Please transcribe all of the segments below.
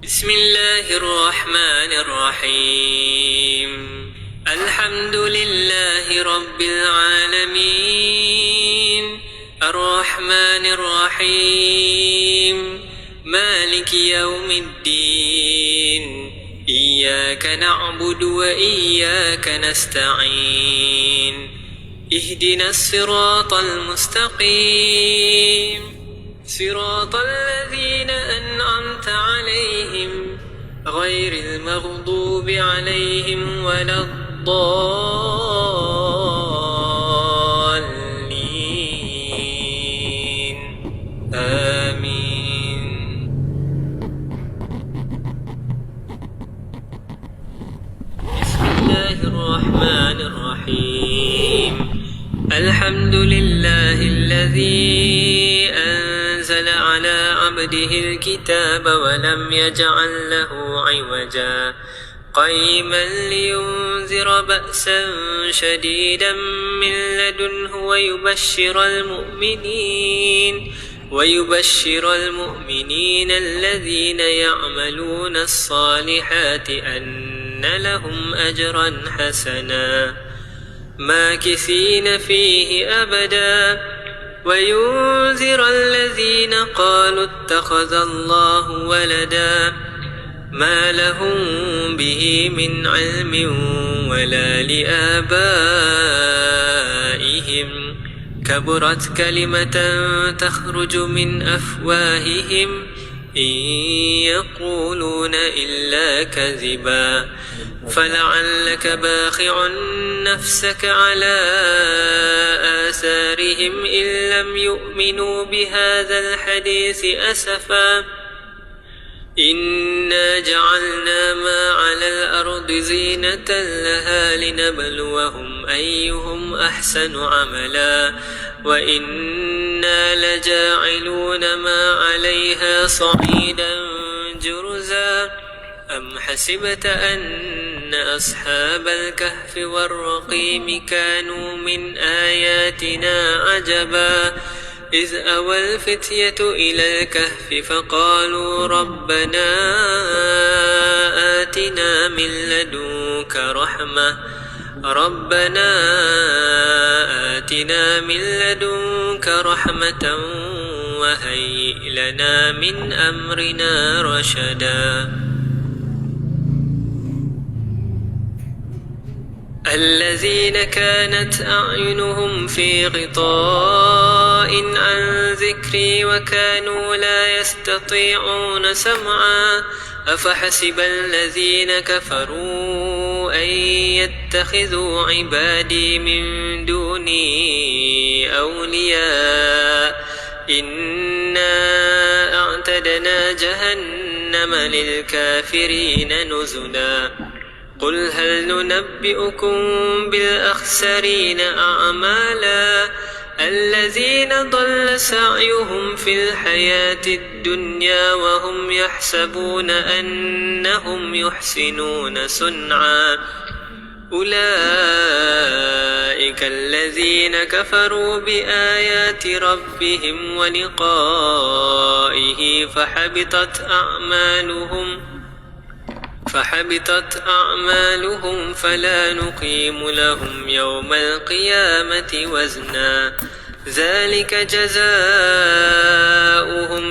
بسم الله الرحمن الرحيم الحمد لله رب العالمين الرحمن الرحيم مالك يوم الدين إياك نعبد وإياك نستعين اهدنا الصراط المستقيم صراط الذين أنعمت عليهم غير المغضوب عليهم ولا الضالين آمين. بسم الله الرحمن الرحيم الحمد لله الذي أنزل على عبده الكتاب ولم يجعل له عوجا قيما لينذر بأسا شديدا من لدنه ويبشر المؤمنين الذين يعملون الصالحات أن لهم أجرا حسنا ماكثين فيه أبدا وينذر الذين قالوا اتخذ الله ولدا ما لهم به من علم ولا لآبائهم كبرت كلمة تخرج من أفواههم إن يقولون إلا كذبا فلعلك باخع نفسك على آثارهم إن لم يؤمنوا بهذا الحديث أسفا إنا جعلنا ما على الأرض زينة لها لنبلوهم أيهم أحسن عملا وإنا لجاعلون ما عليها صعيدا جرزا أم حسبت أن أصحاب الكهف والرقيم كانوا من آياتنا عجبا إذ أوى الفتية إلى الكهف فقالوا ربنا آتنا من لدنك رحمة وهيئ لنا من أمرنا رشدا الذين كانت أعينهم في غطاء عن ذكري وكانوا لا يستطيعون سمعا أفحسب الذين كفروا أن يتخذوا عبادي من دوني أولياء إنا أعتدنا جهنم للكافرين نزلا قل هل ننبئكم بالأخسرين أعمالا الذين ضل سعيهم في الحياة الدنيا وهم يحسبون أنهم يحسنون صنعا أولئك الذين كفروا بآيات ربهم ولقائه فحبطت أعمالهم فلا نقيم لهم يوم القيامة وزنا ذلك جزاؤهم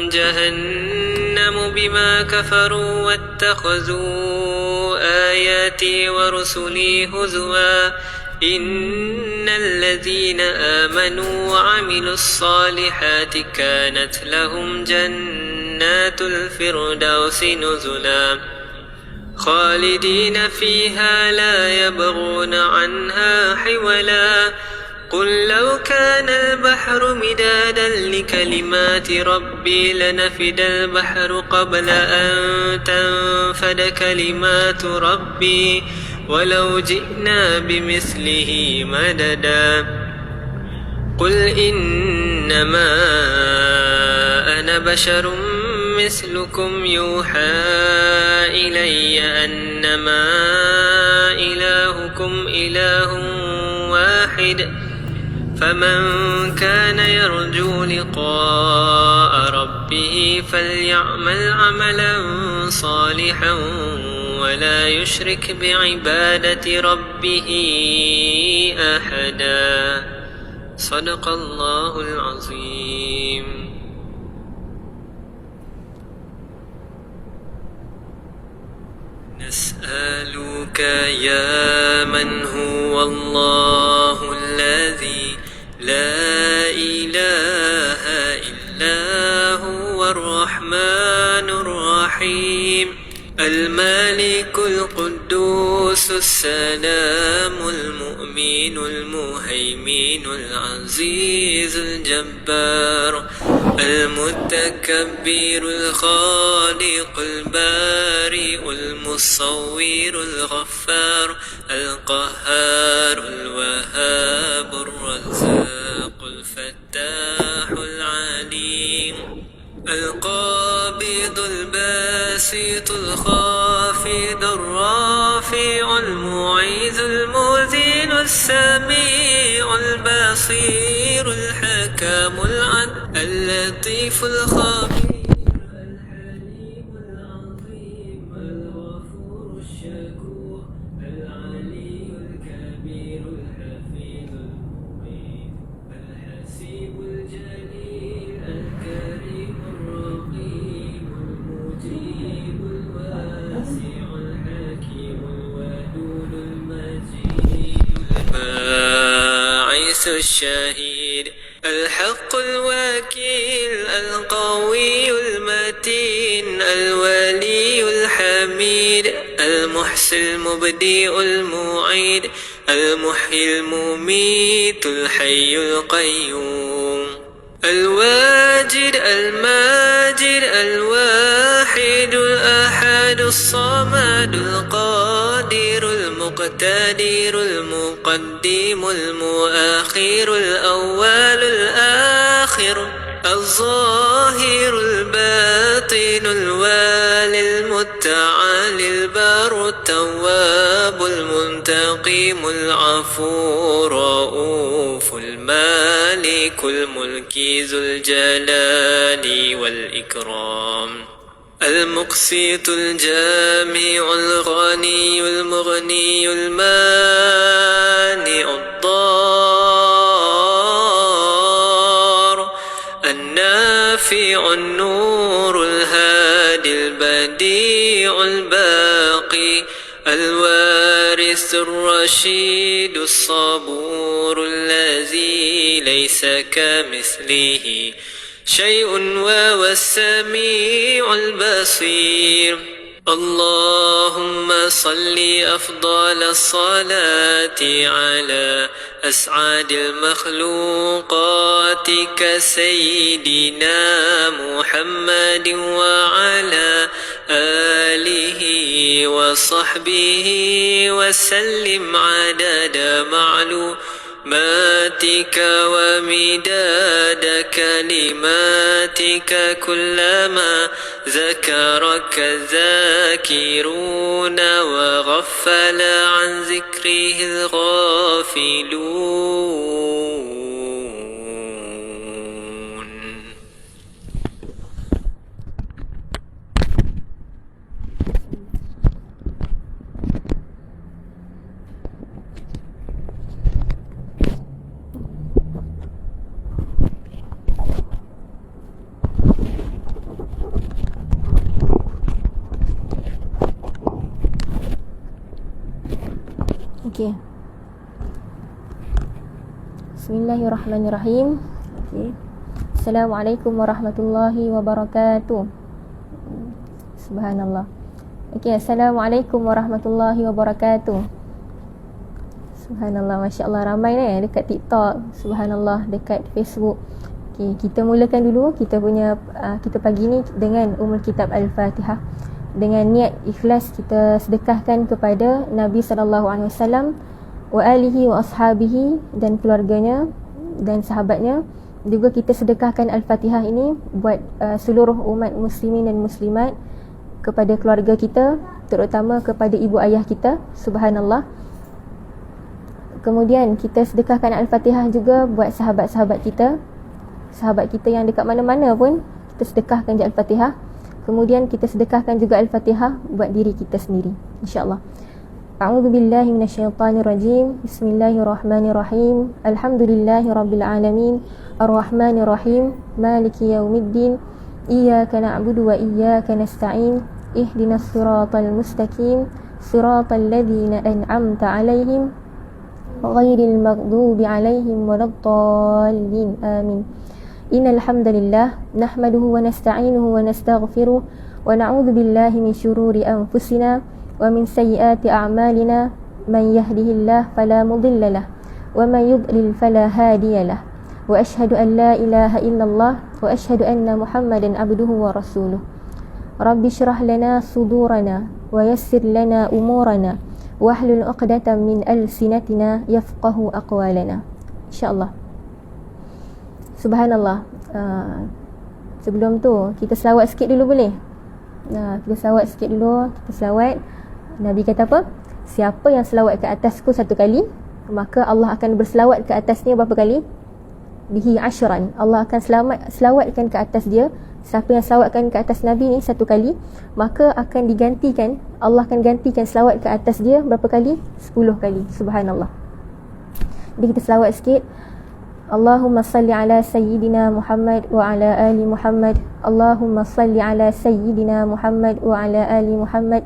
جهنم بما كفروا واتخذوا آياتي ورسلي هزوا إن الذين آمنوا وعملوا الصالحات كانت لهم جنات الفردوس نزلا خالدين فيها لا يبغون عنها حولا قل لو كان البحر مدادا لكلمات ربي لنفد البحر قبل أن تنفد كلمات ربي ولو جئنا بمثله مددا قل إنما أنا بشر مثلكم يوحى إلي أنما إلهكم إله واحد فمن كان يرجو لقاء ربه فليعمل عملا صالحا ولا يشرك بعبادة ربه أحدا. صدق الله العظيم. نسألك يا من هو الله الذي لا إله إلا هو الرحمن الرحيم الملك القدوس السلام المؤمن المهيمن العزيز الجبار المتكبر الخالق البارئ المصور الغفار القهار الوهاب الرزاق الفتاح العليم القابض الباسط الخافض الرافع المعيذ المذل السميع البصير الحكم العدل اللطيف الخبير الحليم العظيم الغفور الشكور العلي الكبير الحفيظ المقيت الحسيب الجليل الكريم الرقيب المجيب الواسع الحكيم الودود المجيد الباعث الشهيد الحق الوكيل القوي المتين الولي الحميد المحسن المبدئ المعيد المحيي المميت الحي القيوم الواجد الماجد الواحد الأحد الصمد القادر المقتدر المقدم المؤخر الأول الآخر الظاهر الباطن الوالي المتعالي البر التواب المنتقم العفو الرؤوف المالك الملك ذو الجلال والإكرام المقسط الجامع الغني المغني المانع الضار النافع النور الهادي البديع الباقي الوارث الرشيد الصبور الذي ليس كمثله شيء وهو السميع البصير. اللهم صل أفضل الصلاة على أسعد المخلوقات كسيدنا محمد وعلى آله وصحبه وسلم عدد معلوماتك ومداد كلماتك كلما ذكرك الذاكرون وغفل عن ذكره الغافلون. Okey. Bismillahirrahmanirrahim. Okey. Assalamualaikum warahmatullahi wabarakatuh. Subhanallah. Okey, Assalamualaikum warahmatullahi wabarakatuh. Subhanallah, masya-Allah ramai ni dekat TikTok, subhanallah dekat Facebook. Okey, kita mulakan dulu kita punya kita pagi ni dengan Ummul Kitab Al-Fatihah. Dengan niat ikhlas kita sedekahkan kepada Nabi SAW wa alihi wa ashabihi dan keluarganya dan sahabatnya. Juga kita sedekahkan Al-Fatihah ini buat seluruh umat muslimin dan muslimat, kepada keluarga kita, terutama kepada ibu ayah kita, subhanallah. Kemudian kita sedekahkan Al-Fatihah juga buat sahabat-sahabat kita, sahabat kita yang dekat mana-mana pun, kita kita sedekahkan je Al-Fatihah. Kemudian kita sedekahkan juga Al-Fatihah buat diri kita sendiri, insya-Allah. A'udzu billahi minasyaitonir rajim. Bismillahirrahmanirrahim. Alhamdulillahirabbil alamin. Arrahmanir rahim. Maliki yaumiddin. Iyyaka na'budu wa iyyaka nasta'in. Ihdinas siratal mustaqim. Siratal ladzina an'amta 'alaihim ghairil maghdubi 'alaihim waladdallin. Amin. Innal hamdalillah nahmaduhu wa nasta'inuhu wa nastaghfiruh wa na'udzu billahi min syururi anfusina wa min sayyiati a'malina man yahdihillahu fala mudilla lahu wa man yudlil fala hadiya lahu wa asyhadu an la ilaha illallah wa asyhadu anna Muhammadan abduhu wa rasuluh. Rabbi shrah lana sudurana wa yassir lana umurana wahlul 'uqdatam min alsinatina yafqahu aqwalana. Insyaallah. Subhanallah. Sebelum tu kita selawat sikit dulu boleh? Kita selawat sikit dulu. Kita selawat. Nabi kata apa? Siapa yang selawat ke atasku satu kali, maka Allah akan berselawat ke atasnya berapa kali? Bihi ashran. Allah akan selawatkan ke atas dia. Siapa yang selawatkan ke atas Nabi ni satu kali, maka akan digantikan, Allah akan gantikan selawat ke atas dia berapa kali? 10 kali. Subhanallah. Jadi kita selawat sikit. Allahumma salli ala sayyidina Muhammad wa ala ali Muhammad. Allahumma salli ala sayyidina Muhammad wa ala ali Muhammad.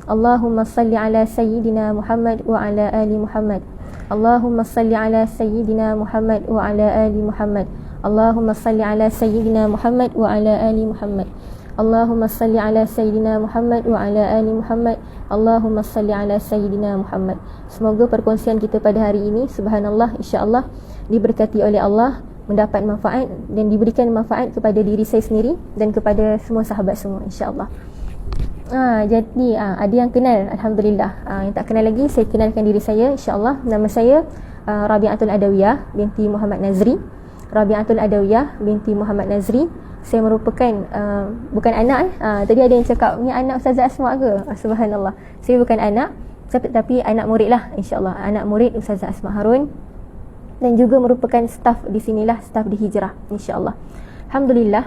Allahumma salli ala sayyidina Muhammad wa ala ali Muhammad. Allahumma salli ala sayyidina Muhammad wa ala ali Muhammad. Allahumma salli ala sayyidina Muhammad wa ala ali Muhammad. Allahumma salli ala sayyidina Muhammad wa ala ali Muhammad. Allahumma salli ala sayyidina Muhammad. Semoga perkongsian kita pada hari ini, subhanallah, insya-Allah diberkati oleh Allah, mendapat manfaat dan diberikan manfaat kepada diri saya sendiri dan kepada semua sahabat semua, insya-Allah. Jadi ada yang kenal, alhamdulillah. Yang tak kenal lagi, saya kenalkan diri saya, insya-Allah. Nama saya Rabi'atul Adawiyah binti Muhammad Nazri. Rabi'atul Adawiyah binti Muhammad Nazri. Saya merupakan bukan anak. Tadi ada yang cakap, ni anak Ustazah Asma ke? Subhanallah. Saya bukan anak, tapi anak murid lah, insya-Allah. Anak murid Ustazah Asma Harun, dan juga merupakan staf di sinilah, staf di Hijrah, insya-Allah. Alhamdulillah.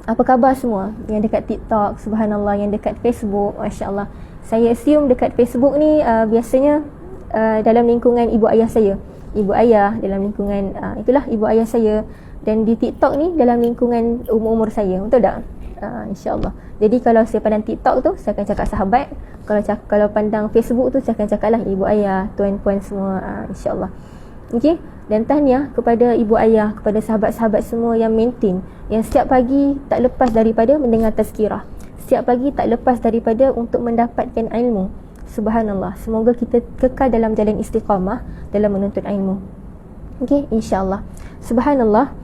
Apa khabar semua yang dekat TikTok, subhanallah, yang dekat Facebook, masya-Allah. Saya assume dekat Facebook ni biasanya dalam lingkungan ibu ayah saya. Ibu ayah dalam lingkungan itulah ibu ayah saya, dan di TikTok ni dalam lingkungan umur-umur saya. Betul tak? Insya-Allah. Jadi kalau saya pandang TikTok tu, saya akan cakap sahabat. Kalau pandang Facebook tu, saya akan cakaplah ibu ayah, tuan-puan semua, insya-Allah. Okey, dan tahniah kepada ibu ayah, kepada sahabat-sahabat semua yang maintain, yang setiap pagi tak lepas daripada mendengar tazkirah, setiap pagi tak lepas daripada untuk mendapatkan ilmu. Subhanallah. Semoga kita kekal dalam jalan istiqamah dalam menuntut ilmu. Okey, insya-Allah. Subhanallah.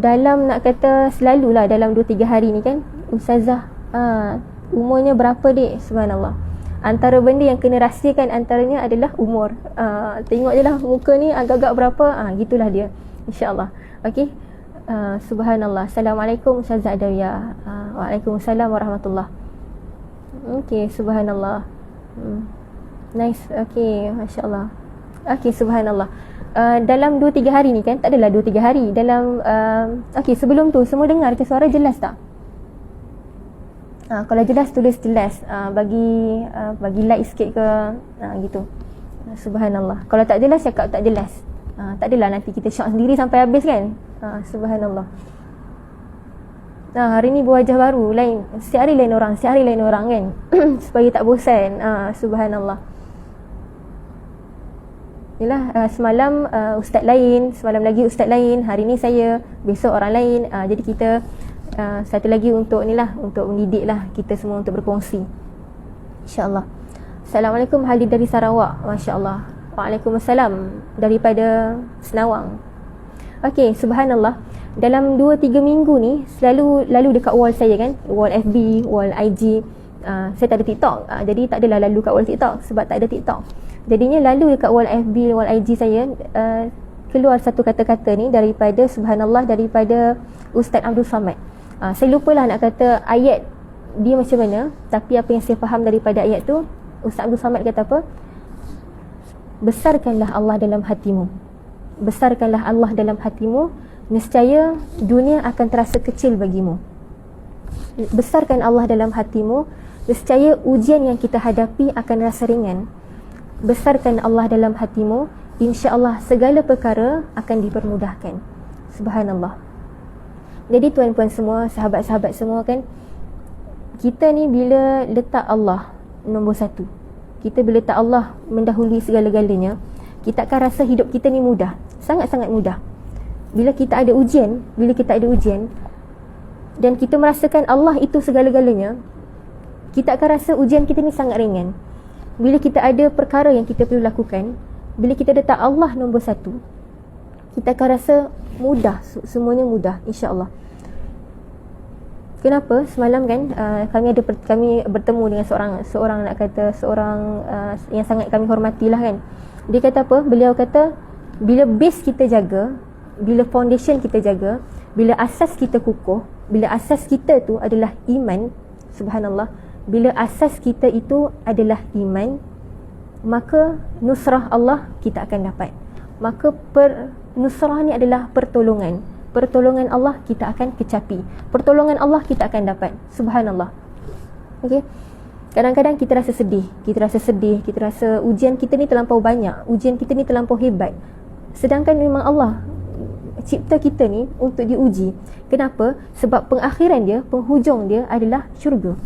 Dalam nak kata selalulah dalam 2-3 hari ni kan, Ustazah umurnya berapa dek? Subhanallah. Antara benda yang kena rahsiakan antaranya adalah umur. Tengok je lah muka ni agak-agak berapa, gitulah dia, insya-Allah. Okey. Subhanallah. Assalamualaikum Ustazah Adawiyah. Waalaikumsalam warahmatullahi. Okey, subhanallah. Nice. Okey, masya-Allah. Okey, subhanallah. Dalam 2-3 hari ni kan, tak adalah 2-3 hari. Dalam okey, sebelum tu semua dengar ke suara jelas tak? Kalau jelas tulis jelas. Bagi like sikit ke, gitu. Subhanallah. Kalau tak jelas cakap tak jelas. Tak adalah nanti kita syok sendiri sampai habis kan. Subhanallah. Hari ni berwajah baru lain. Setiap hari lain orang kan. Supaya tak bosan. Subhanallah. Yalah, semalam ustaz lain, semalam lagi ustaz lain, hari ni saya, besok orang lain. Jadi kita satu lagi untuk inilah, untuk mendidik lah kita semua untuk berkongsi, insya-Allah. Assalamualaikum Halid dari Sarawak, masya-Allah. Waalaikumsalam daripada Senawang. Okey, subhanallah. Dalam 2-3 minggu ni lalu dekat wall saya kan, wall FB, wall IG. Saya tak ada TikTok, jadi tak adalah lalu kat wall TikTok sebab tak ada TikTok. Jadinya lalu dekat wall FB, wall IG saya, keluar satu kata-kata ni daripada, subhanallah, daripada Ustaz Abdul Samad. Saya lupalah nak kata ayat dia macam mana, tapi apa yang saya faham daripada ayat tu, Ustaz Abdul Samad kata apa? Besarkanlah Allah dalam hatimu. Besarkanlah Allah dalam hatimu nescaya dunia akan terasa kecil bagimu. Besarkan Allah dalam hatimu, nescaya ujian yang kita hadapi akan rasa ringan. Besarkan Allah dalam hatimu, insya-Allah segala perkara akan dipermudahkan. Subhanallah. Jadi tuan-puan semua, sahabat-sahabat semua kan, kita ni bila letak Allah nombor satu, kita bila letak Allah mendahului segala-galanya, kita akan rasa hidup kita ni mudah, sangat-sangat mudah. Bila kita ada ujian dan kita merasakan Allah itu segala-galanya, kita akan rasa ujian kita ni sangat ringan. Bila kita ada perkara yang kita perlu lakukan, bila kita letak Allah nombor satu, kita akan rasa mudah, semuanya mudah, insya-Allah. Kenapa? Semalam kan kami bertemu dengan seorang nak kata seorang yang sangat kami hormatilah kan. Dia kata apa? Beliau kata bila base kita jaga, bila foundation kita jaga, bila asas kita kukuh, bila asas kita tu adalah iman, subhanallah, bila asas kita itu adalah iman, maka nusrah Allah kita akan dapat. Maka nusrah ni adalah pertolongan. Pertolongan Allah kita akan kecapi. Pertolongan Allah kita akan dapat. Subhanallah. Okey. Kadang-kadang kita rasa sedih, kita rasa ujian kita ni terlampau banyak, ujian kita ni terlampau hebat. Sedangkan memang Allah cipta kita ni untuk diuji. Kenapa? Sebab pengakhiran dia, penghujung dia adalah syurga.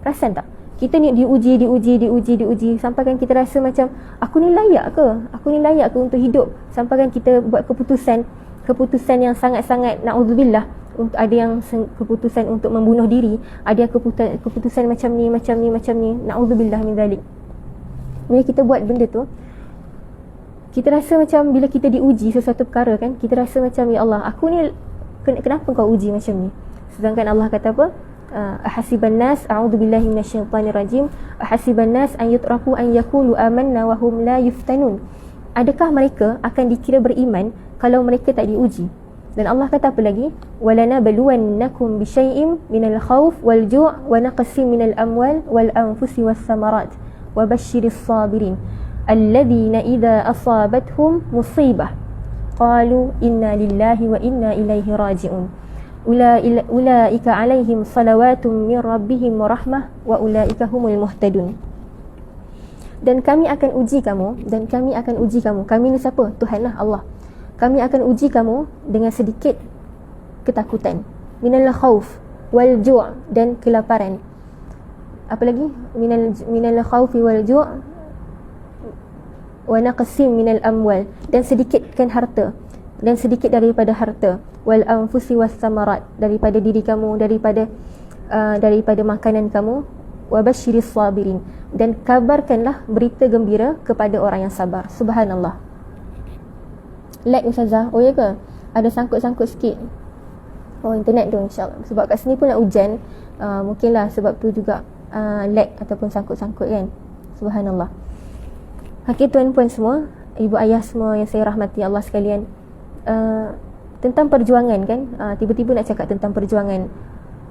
Perasan tak? Kita ni diuji sampai kan kita rasa macam aku ni layak ke untuk hidup, sampai kan kita buat keputusan yang sangat-sangat na'udzubillah. Ada yang keputusan untuk membunuh diri, ada yang keputusan macam ni, na'udzubillah min zalik. Bila kita buat benda tu, kita rasa macam bila kita diuji sesuatu perkara kan, kita rasa macam ya Allah, aku ni kenapa kau uji macam ni? Sedangkan Allah kata apa? Ahasiban nas, a'udzubillahi minasyaitanir rajim, ahasiban nas an yutraku an yaqulu amanna wa hum la yuftanun. Adakah mereka akan dikira beriman kalau mereka tak diuji? Dan Allah kata apa lagi? Walana baluwannakum bisyai'im minal khawf wal ju' wa naqsin minal amwal wal anfusi was samarat wa basyiris sabirin alladhina idza asabathum musibah qalu inna lillahi wa inna ilaihi raji'un ulaika alaihim salawatun min rabbihim wa rahmah wa ulaika humul muhtadun. Dan kami akan uji kamu, kami ni siapa? Tuhanlah Allah. Kami akan uji kamu dengan sedikit ketakutan, minal khauf wal ju' dan kelaparan. Apa lagi? Minal khaufi wal ju' wa naqsim minal amwal, dan sedikitkan harta, dan sedikit daripada harta, wal anfusi was samarat, daripada diri kamu, daripada makanan kamu, wa basyiris sabirin, dan kabarkanlah berita gembira kepada orang yang sabar. Subhanallah. Lag Ustazah. Oh ya ke? Ada sangkut-sangkut sikit. Oh, internet tu insyaAllah. Sebab kat sini pun nak hujan, mungkinlah sebab tu juga lag ataupun sangkut-sangkut kan. Subhanallah. Okey tuan-puan semua, ibu ayah semua yang saya rahmati Allah sekalian, tentang perjuangan kan, tiba-tiba nak cakap tentang perjuangan.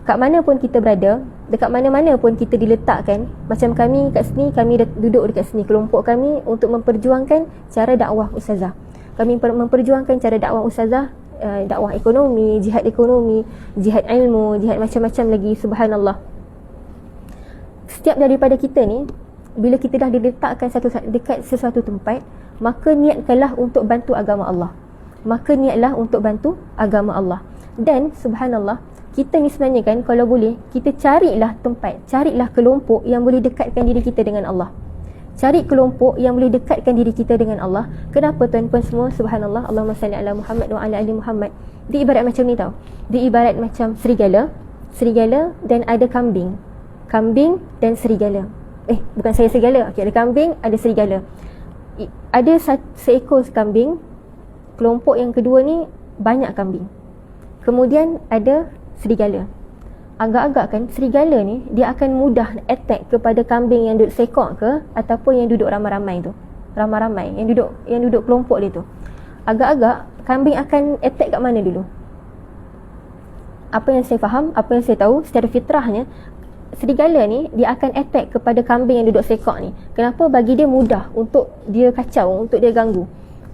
Kat mana pun kita berada, dekat mana-mana pun kita diletakkan, macam kami kat sini, kami duduk dekat sini, kelompok kami untuk memperjuangkan cara dakwah Ustazah. Kami memperjuangkan cara dakwah Ustazah, dakwah ekonomi, jihad ilmu, jihad macam-macam lagi. Subhanallah. Setiap daripada kita ni, bila kita dah diletakkan dekat sesuatu tempat, maka niatkanlah untuk bantu agama Allah. Dan subhanallah, kita ni sebenarnya kan, kalau boleh, kita carilah tempat, carilah kelompok yang boleh dekatkan diri kita dengan Allah. Cari kelompok yang boleh dekatkan diri kita dengan Allah. Kenapa tuan-puan semua? Subhanallah. Allahumma salli ala Muhammad wa ala ali Muhammad. Dia ibarat macam ni tau. Dia ibarat macam serigala dan ada kambing dan serigala. Bukan saya serigala. Okey, ada kambing, ada serigala. Ada seekor kambing, kelompok yang kedua ni banyak kambing. Kemudian ada serigala. Agak-agak kan serigala ni dia akan mudah attack kepada kambing yang duduk sekok ke, ataupun yang duduk ramai-ramai tu. Ramai-ramai yang duduk kelompok dia tu. Agak-agak kambing akan attack kat mana dulu? Apa yang saya faham, apa yang saya tahu, secara fitrahnya serigala ni dia akan attack kepada kambing yang duduk sekok ni. Kenapa? Bagi dia mudah untuk dia kacau, untuk dia ganggu.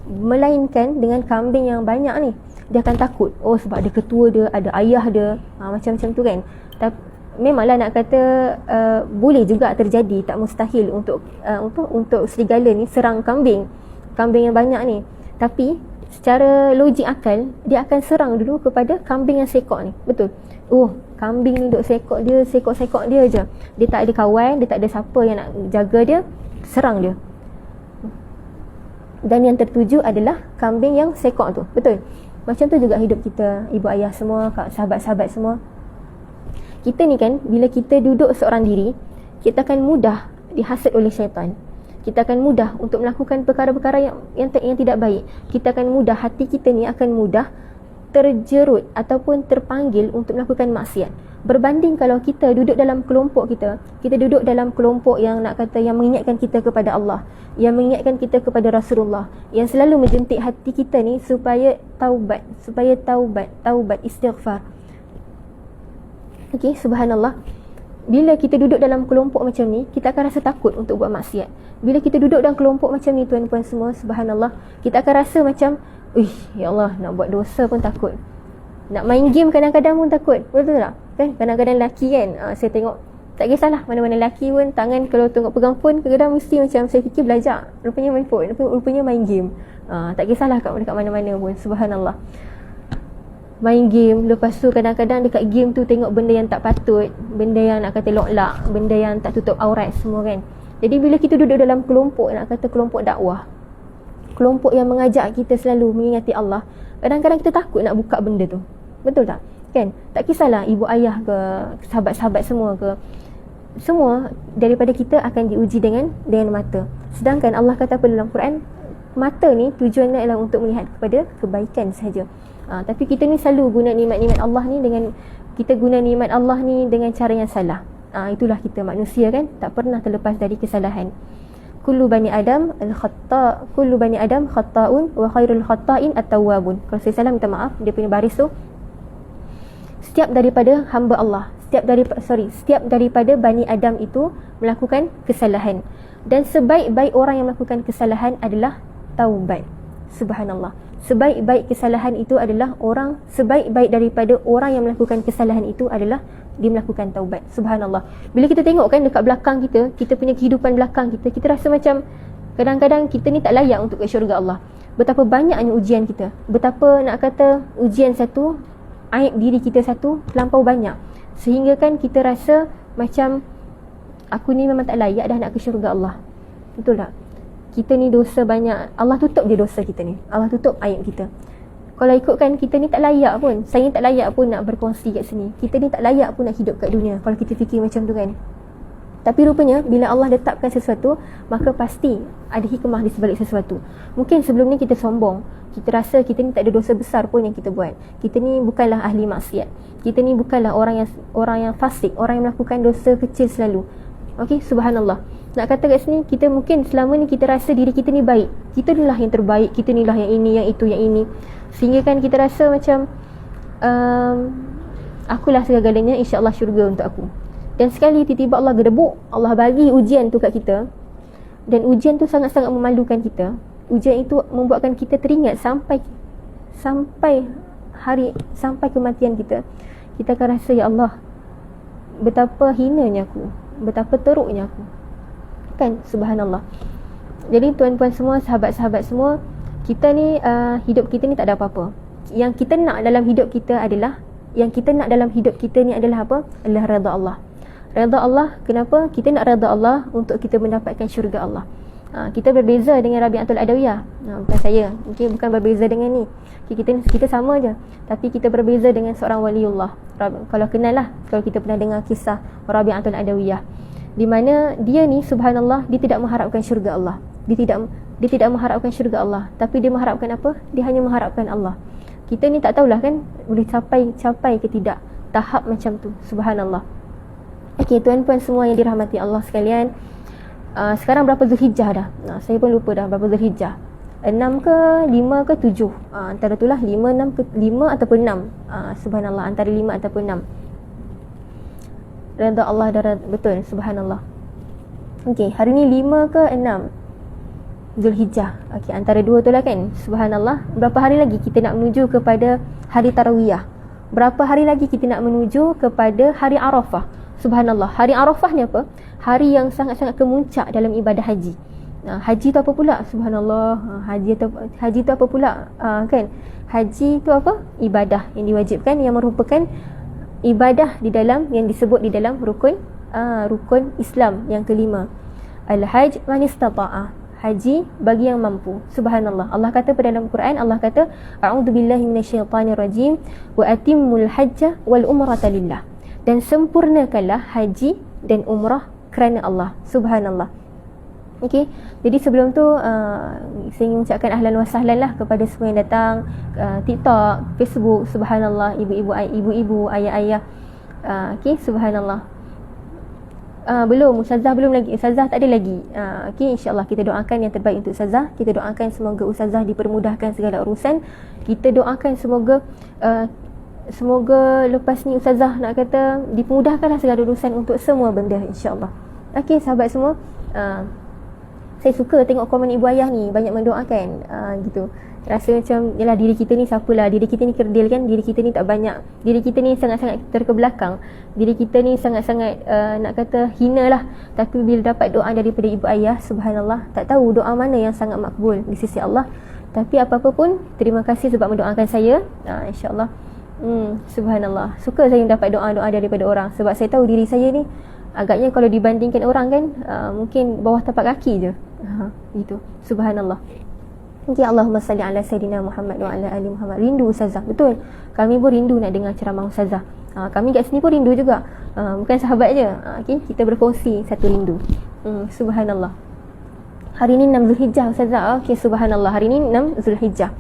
Melainkan dengan kambing yang banyak ni, dia akan takut. Oh, sebab ada ketua dia, ada ayah dia, macam-macam tu kan. Tapi memanglah nak kata boleh juga terjadi, tak mustahil untuk serigala ni serang kambing yang banyak ni. Tapi secara logik akal, dia akan serang dulu kepada kambing yang sekok ni. Betul? Oh, kambing ni duk sekok dia je. Dia tak ada kawan, dia tak ada siapa yang nak jaga dia, serang dia. Dan yang tertuju adalah kambing yang sekok tu. Betul? Macam tu juga hidup kita, ibu ayah semua, sahabat-sahabat semua. Kita ni kan, bila kita duduk seorang diri, kita akan mudah dihasut oleh syaitan. Kita akan mudah untuk melakukan perkara-perkara yang tidak baik. Kita akan mudah, hati kita ni akan mudah terjerut ataupun terpanggil untuk melakukan maksiat. Berbanding kalau kita duduk dalam kelompok kita duduk dalam kelompok yang nak kata yang mengingatkan kita kepada Allah, yang mengingatkan kita kepada Rasulullah, yang selalu menjentik hati kita ni supaya taubat, istighfar. Okey, subhanallah. Bila kita duduk dalam kelompok macam ni, kita akan rasa takut untuk buat maksiat. Bila kita duduk dalam kelompok macam ni, tuan-puan semua, subhanallah, kita akan rasa macam, ya Allah, nak buat dosa pun takut. Nak main game kadang-kadang pun takut. Betul tak? Kan? Kadang-kadang lelaki kan, saya tengok, tak kisahlah mana-mana lelaki pun, tangan kalau tengok pegang phone, kadang-kadang mesti macam saya fikir belajar. Rupanya main phone, rupanya main game. Tak kisahlah dekat mana-mana pun, subhanallah. Main game, lepas tu kadang-kadang dekat game tu tengok benda yang tak patut, benda yang nak kata lok-lak, benda yang tak tutup aurat semua kan. Jadi bila kita duduk dalam kelompok, nak kata kelompok dakwah, kelompok yang mengajak kita selalu mengingati Allah, kadang-kadang kita takut nak buka benda tu. Betul tak? Kan? Tak kisahlah ibu ayah ke, sahabat-sahabat semua ke, semua daripada kita akan diuji dengan mata. Sedangkan Allah kata apa dalam Quran, mata ni tujuannya adalah untuk melihat kepada kebaikan sahaja. Tapi kita ni selalu guna nikmat-nikmat Allah ni dengan cara yang salah. Itulah kita manusia kan, tak pernah terlepas dari kesalahan. Kullu bani Adam khatta'un wa khairul khatta'in at-tawwabun. Kalau saya salah minta maaf, dia punya baris tu. Setiap daripada hamba Allah, setiap daripada bani Adam itu melakukan kesalahan, dan sebaik-baik orang yang melakukan kesalahan adalah taubat. Subhanallah. Sebaik-baik kesalahan itu adalah sebaik-baik daripada orang yang melakukan kesalahan itu adalah dia melakukan taubat. Subhanallah. Bila kita tengok kan dekat belakang kita punya kehidupan belakang kita rasa macam kadang-kadang kita ni tak layak untuk ke syurga Allah. Betapa banyaknya ujian kita. Betapa nak kata ujian satu, aib diri kita satu, terlampau banyak. Sehingga kan kita rasa macam aku ni memang tak layak dah nak ke syurga Allah. Betul tak? Kita ni dosa banyak, Allah tutup je dosa kita ni, Allah tutup aib kita. Kalau ikutkan kita ni tak layak pun, saya ni tak layak pun nak berkongsi kat sini, kita ni tak layak pun nak hidup kat dunia, kalau kita fikir macam tu kan. Tapi rupanya bila Allah letakkan sesuatu, maka pasti ada hikmah di sebalik sesuatu. Mungkin sebelum ni kita sombong, kita rasa kita ni tak ada dosa besar pun yang kita buat, kita ni bukanlah ahli maksiat, kita ni bukanlah orang yang fasik, orang yang melakukan dosa kecil selalu. Okey, subhanallah. Nak kata kat sini, kita mungkin selama ni kita rasa diri kita ni baik, kita ni lah yang terbaik, kita ni lah yang ini, yang itu, yang ini. Sehingga kan kita rasa macam akulah segala-galanya, insya-Allah syurga untuk aku. Dan sekali tiba-tiba Allah gedebuk, Allah bagi ujian tu kat kita, dan ujian tu sangat-sangat memalukan kita. Ujian itu membuatkan kita teringat sampai kematian kita. Kita akan rasa, ya Allah, betapa hinanya aku, betapa teruknya aku. Kan, subhanallah. Jadi tuan-puan semua, sahabat-sahabat semua, kita ni hidup kita ni tak ada apa-apa. Yang kita nak dalam hidup kita ni adalah apa? Adalah redha Allah. Redha Allah, kenapa? Kita nak redha Allah untuk kita mendapatkan syurga Allah. Kita berbeza dengan Rabi'atul Adawiyah. Bukan saya, mungkin bukan berbeza dengan ni. Kita sama je, tapi kita berbeza dengan seorang waliullah. Kalau kenal lah, kalau kita pernah dengar kisah Rabi'atul Adawiyah, di mana dia ni subhanallah, dia tidak mengharapkan syurga Allah. Dia tidak mengharapkan syurga Allah, tapi dia mengharapkan apa? Dia hanya mengharapkan Allah. Kita ni tak tahulah kan boleh capai ke tidak tahap macam tu. Subhanallah. Okey, tuan-puan semua yang dirahmati Allah sekalian, sekarang berapa Zulhijjah dah? Saya pun lupa dah berapa Zulhijjah. 6 ke 5 ke 7, antara itulah 5 ataupun 6. Subhanallah, antara 5 ataupun 6. Redha Allah darah, betul, subhanallah. Okey, hari ni 5 ke 6? Zulhijjah. Okey, antara dua tu lah kan. Subhanallah. Berapa hari lagi kita nak menuju kepada hari Tarawiyah? Berapa hari lagi kita nak menuju kepada hari Arafah? Subhanallah. Hari Arafah ni apa? Hari yang sangat-sangat kemuncak dalam ibadah haji. Haji tu apa pula? Subhanallah. Haji tu apa pula? Kan? Haji tu apa? Ibadah yang diwajibkan, yang merupakan ibadah di dalam, yang disebut di dalam rukun Islam yang kelima. Al-hajj man istata'a. Haji bagi yang mampu. Subhanallah. Allah kata pada dalam Quran, Allah kata, a'udzubillahi minasyaitanir rajim, wa atimmul hajja wal umrata lillah. Dan sempurnakanlah haji dan umrah kerana Allah. Subhanallah. Okey. Jadi sebelum tu saya ingin ucapkan ahlan wa sahlan lah kepada semua yang datang TikTok, Facebook. Subhanallah. Ibu-ibu, ayah-ayah. Okey, subhanallah. Belum, Ustazah belum lagi. Ustazah tak ada lagi. Okey, insya-Allah kita doakan yang terbaik untuk Ustazah. Kita doakan semoga Ustazah dipermudahkan segala urusan. Kita doakan semoga lepas ni Ustazah nak kata dipermudahkanlah segala urusan untuk semua benda, insya-Allah. Okey, sahabat semua. Saya suka tengok komen ibu ayah ni banyak mendoakan gitu. Rasa macam yalah, diri kita ni siapalah, diri kita ni kerdil kan, diri kita ni tak banyak, diri kita ni sangat-sangat terkebelakang, diri kita ni sangat-sangat nak kata hina lah. Tapi bila dapat doa daripada ibu ayah, subhanallah, tak tahu doa mana yang sangat makbul di sisi Allah. Tapi apa-apa pun, terima kasih sebab mendoakan saya. InsyaAllah. Subhanallah, suka saya dapat doa-doa daripada orang, sebab saya tahu diri saya ni agaknya kalau dibandingkan orang kan, mungkin bawah tapak kaki je. Gitu. Subhanallah. Okay, Allahumma salli ala Sayyidina Muhammad wa ala ali Muhammad. Rindu Ustazah. Betul. Kami pun rindu nak dengar ceramah Ustazah. Kami kat sini pun rindu juga. Bukan sahabat je. Okay, kita berkongsi satu rindu. Subhanallah. Hari ni 6 Zulhijjah Ustazah. Okay, subhanallah. Hari ni 6 Zulhijjah.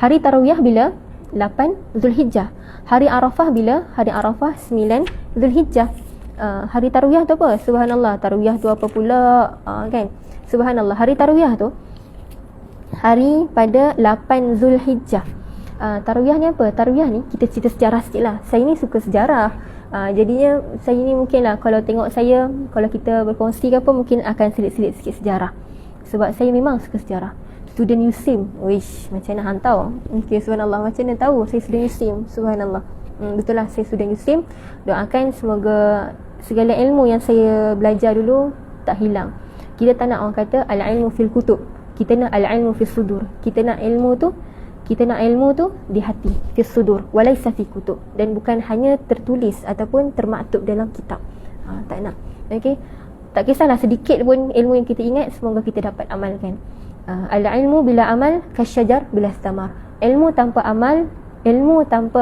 Hari Tarawiyah bila? 8 Zulhijjah. Hari Arafah bila? Hari Arafah 9 Zulhijjah. Hari Tarawiyah tu apa? Subhanallah. Tarawiyah tu apa pula? Kan? Subhanallah. Hari Tarawiyah tu hari pada 8 Zulhijjah. Tarawiyah ni apa? Tarawiyah ni kita cerita sejarah sikit lah. Saya ni suka sejarah. Jadinya saya ni mungkin lah, kalau tengok saya, kalau kita berkongsi ke apa, mungkin akan selit-selit sikit sejarah. Sebab saya memang suka sejarah. Student USIM. Wish, macam mana hang tahu? Okay, subhanallah. Macam mana tahu saya student USIM? Subhanallah. Betul lah, saya student USIM. Doakan semoga segala ilmu yang saya belajar dulu tak hilang. Kita tak nak orang kata al-ilmu fil kutub. Kita nak al-ilmu fis sudur. Kita nak ilmu tu di hati, fis sudur, walaysa fi kutub, dan bukan hanya tertulis ataupun termaktub dalam kitab. Tak nak. Okey. Tak kisahlah sedikit pun ilmu yang kita ingat, semoga kita dapat amalkan. Al-ilmu bila amal kasyajar bila istamar. Ilmu tanpa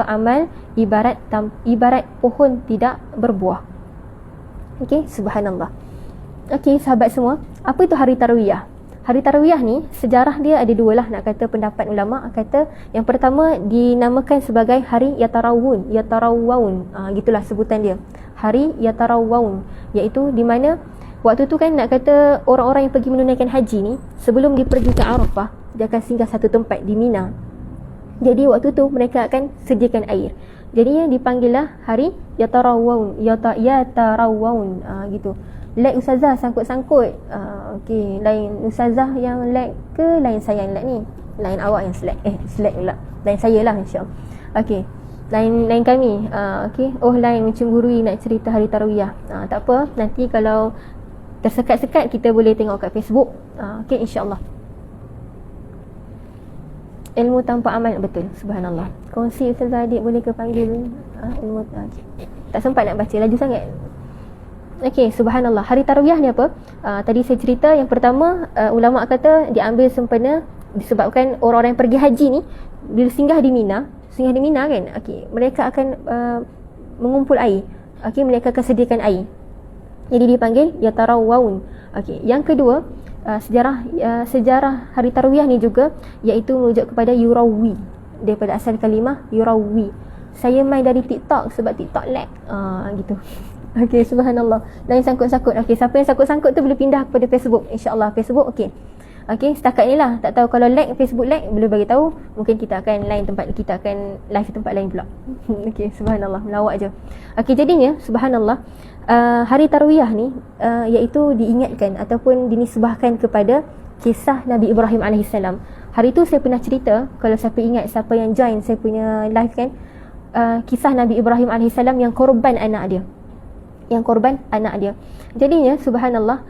amal ibarat pohon tidak berbuah. Okey, subhanallah. Okey, sahabat semua, apa itu hari Tarawiyah? Hari Tarawiyah ni sejarah dia ada dua lah, nak kata pendapat ulama. Kata yang pertama dinamakan sebagai hari Yatarawun. Gitulah sebutan dia. Hari Yatarawun, iaitu di mana waktu tu kan nak kata orang-orang yang pergi menunaikan haji ni, sebelum dia pergi ke Arafah, dia akan singgah satu tempat di Mina. Jadi waktu tu mereka akan sediakan air. Jadinya dipanggil lah hari Yatarawun. Yatarawun gitu. Lag Ustazah sangkut-sangkut. Okey, lain Ustazah yang lag ke lain saya yang lag ni? Lain awak yang slack pula. Lain saya lah, insya-Allah. Okey. Lain kami. Okey. Oh, lain mencemburui nak cerita hari Tarawiyah. Tak apa, nanti kalau tersekat-sekat kita boleh tengok kat Facebook. Okey, insya-Allah. Ilmu tanpa amal, betul. Subhanallah. Kongsi Ustazah adik boleh ke panggil ilmu tak sempat nak baca laju sangat. Okey, subhanallah. Hari Tarawiyah ni apa? Tadi saya cerita yang pertama, ulama kata diambil sempena disebabkan orang-orang yang pergi haji ni bila singgah di Mina kan. Okey, mereka akan mengumpul air. Okey, mereka akan sediakan air. Jadi dipanggil Yatarawun. Okey, yang kedua, sejarah hari Tarawiyah ni juga iaitu merujuk kepada Yurawi, daripada asal kalimah Yurawi. Saya main dari TikTok sebab TikTok lag. Gitu. Okey, subhanallah. Lain sangkut-sangkut. Okey, siapa yang sangkut-sangkut tu boleh pindah kepada Facebook. InsyaAllah Facebook okey. Okey, setakat ni lah. Tak tahu kalau lag, Facebook lag, boleh bagi tahu. Mungkin kita akan live tempat lain pula. Okey, subhanallah. Melawak je. Okey, jadinya subhanallah, hari Tarawiyah ni iaitu diingatkan ataupun dinisbahkan kepada kisah Nabi Ibrahim alaihissalam. Hari tu saya pernah cerita, kalau siapa ingat, siapa yang join saya punya live kan, kisah Nabi Ibrahim alaihissalam yang korban anak dia. Jadinya subhanallah,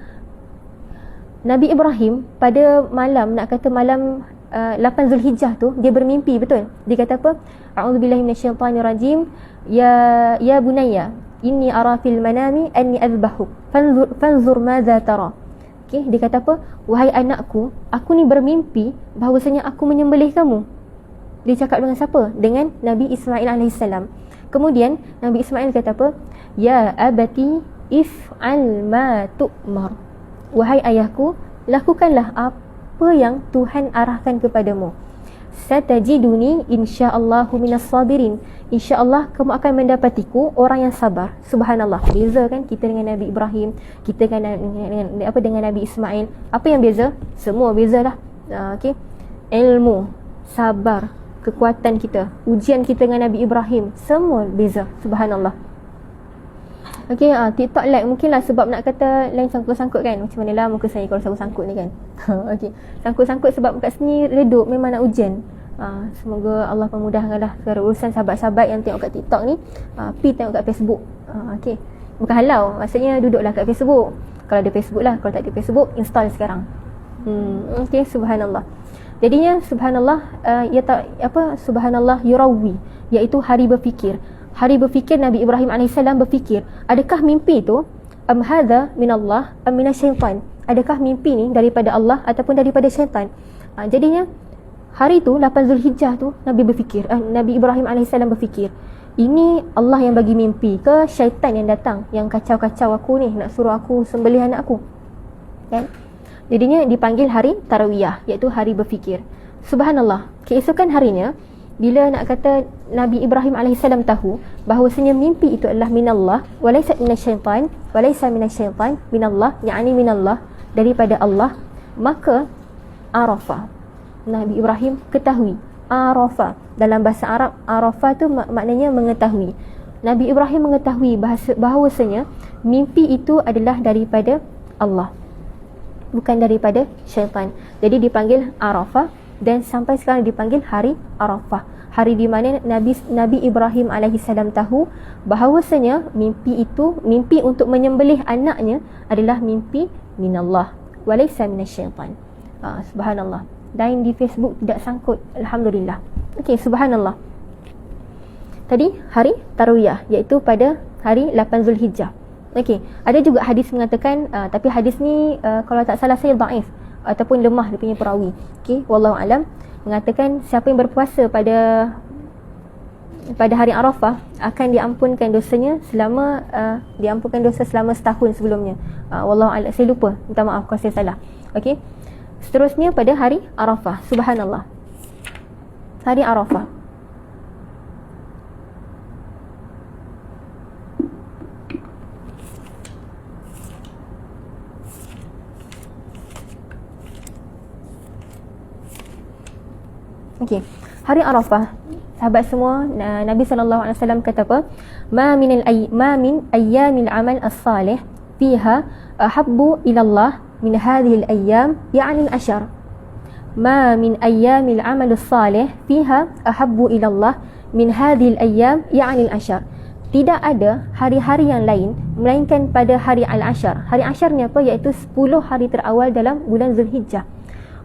Nabi Ibrahim pada malam, nak kata malam 8 Zulhijjah tu, dia bermimpi, betul. Dia kata apa? A'udzubillahi minasyaitanirrajim. Ya bunayya, inni ara fil manami anni azbahuk. Fanzur madza tara. Okey, dia kata apa? Wahai anakku, aku ni bermimpi bahawasanya aku menyembelih kamu. Dia cakap dengan siapa? Dengan Nabi Ismail alaihissalam. Kemudian Nabi Ismail kata apa? Ya abati if'al ma tu'mar. Wahai ayahku, lakukanlah apa yang Tuhan arahkan kepadamu. Satajiduni insyaallahu minas sabirin. InsyaAllah kamu akan mendapatiku orang yang sabar. Subhanallah. Beza kan kita dengan Nabi Ibrahim, kita dengan Nabi Ismail. Apa yang beza? Semua bezalah. Okey. Ilmu, sabar, kekuatan kita, ujian kita dengan Nabi Ibrahim, semua beza. Subhanallah. Okey, TikTok like mungkinlah sebab nak kata lain sangkut-sangkut kan. Macam mana lah muka saya kalau sangkut-sangkut ni kan. Okey, sangkut-sangkut sebab kat sini redup, memang nak ujian. Semoga Allah memudahkanlah segala urusan sahabat-sahabat yang tengok kat TikTok ni. Pi tengok kat Facebook. Okey, bukan halau, maksudnya duduklah kat Facebook. Kalau ada Facebook lah, kalau tak ada Facebook, install sekarang. Okey, subhanallah. Jadinya subhanallah, subhanallah yurawi, iaitu hari berfikir. Hari berfikir Nabi Ibrahim alaihissalam berfikir, adakah mimpi tu hadza minallah am minasyaitan? Adakah mimpi ni daripada Allah ataupun daripada syaitan? Jadinya hari tu 8 Zulhijjah tu Nabi berfikir, Nabi Ibrahim alaihissalam berfikir, ini Allah yang bagi mimpi ke syaitan yang datang, yang kacau-kacau aku ni, nak suruh aku sembelih anak aku kan? Jadinya dipanggil hari Tarawiyah, iaitu hari berfikir. Subhanallah, keesokan harinya bila nak kata Nabi Ibrahim alaihissalam tahu bahawasanya mimpi itu adalah minallah walaysa minasyaitan, walaysa minasyaitan, minallah yakni minallah, daripada Allah, maka arafa, Nabi Ibrahim ketahui. Arafa dalam bahasa Arab, arafa tu maknanya mengetahui. Nabi Ibrahim mengetahui bahawasanya mimpi itu adalah daripada Allah, bukan daripada syaitan. Jadi dipanggil Arafah, dan sampai sekarang dipanggil hari Arafah, hari di mana Nabi Ibrahim alaihissalam tahu bahawasanya mimpi itu, mimpi untuk menyembelih anaknya adalah mimpi minallah walaysa minasyaitan. Subhanallah. Dan di Facebook tidak sangkut, alhamdulillah. Okey, subhanallah. Tadi hari Tarawiyah, iaitu pada hari 8 Zulhijjah. Okey, ada juga hadis mengatakan, tapi hadis ni kalau tak salah saya dhaif ataupun lemah dia punya perawi. Okey, wallahu alam, mengatakan siapa yang berpuasa pada hari Arafah akan diampunkan dosanya selama diampunkan dosa selama setahun sebelumnya. Wallahu alam, saya lupa, minta maaf kalau saya salah. Okey. Seterusnya pada hari Arafah, subhanallah. Hari Arafah. Okey, hari Arafah, sahabat semua, Nabi SAW kata apa? Ma min ayyamil amal as-salih fiha ahabbu ila Allah min hadhihi al-ayyam, ya'ni al-ashar. Ma min ayyamil amal as-salih fiha ahabbu ila Allah min hadhihi al-ayyam, ya'ni al-ashar. Tidak ada hari-hari yang lain melainkan pada hari al-ashar. Hari ashar ni apa? Iaitu 10 hari terawal dalam bulan Zulhijjah.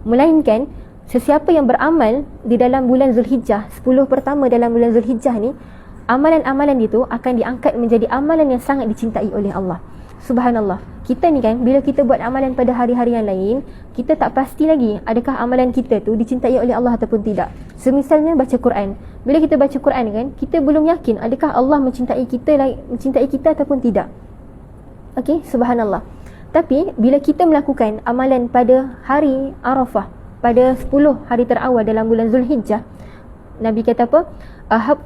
Melainkan sesiapa yang beramal di dalam bulan Zulhijjah, 10 pertama dalam bulan Zulhijjah ni, amalan-amalan itu akan diangkat menjadi amalan yang sangat dicintai oleh Allah. Subhanallah. Kita ni kan, bila kita buat amalan pada hari-hari yang lain, kita tak pasti lagi adakah amalan kita tu dicintai oleh Allah ataupun tidak. Semisalnya baca Quran. Bila kita baca Quran kan, kita belum yakin adakah Allah mencintai kita ataupun tidak. Okey, subhanallah. Tapi bila kita melakukan amalan pada hari Arafah, pada 10 hari terawal dalam bulan Zulhijjah, Nabi kata apa?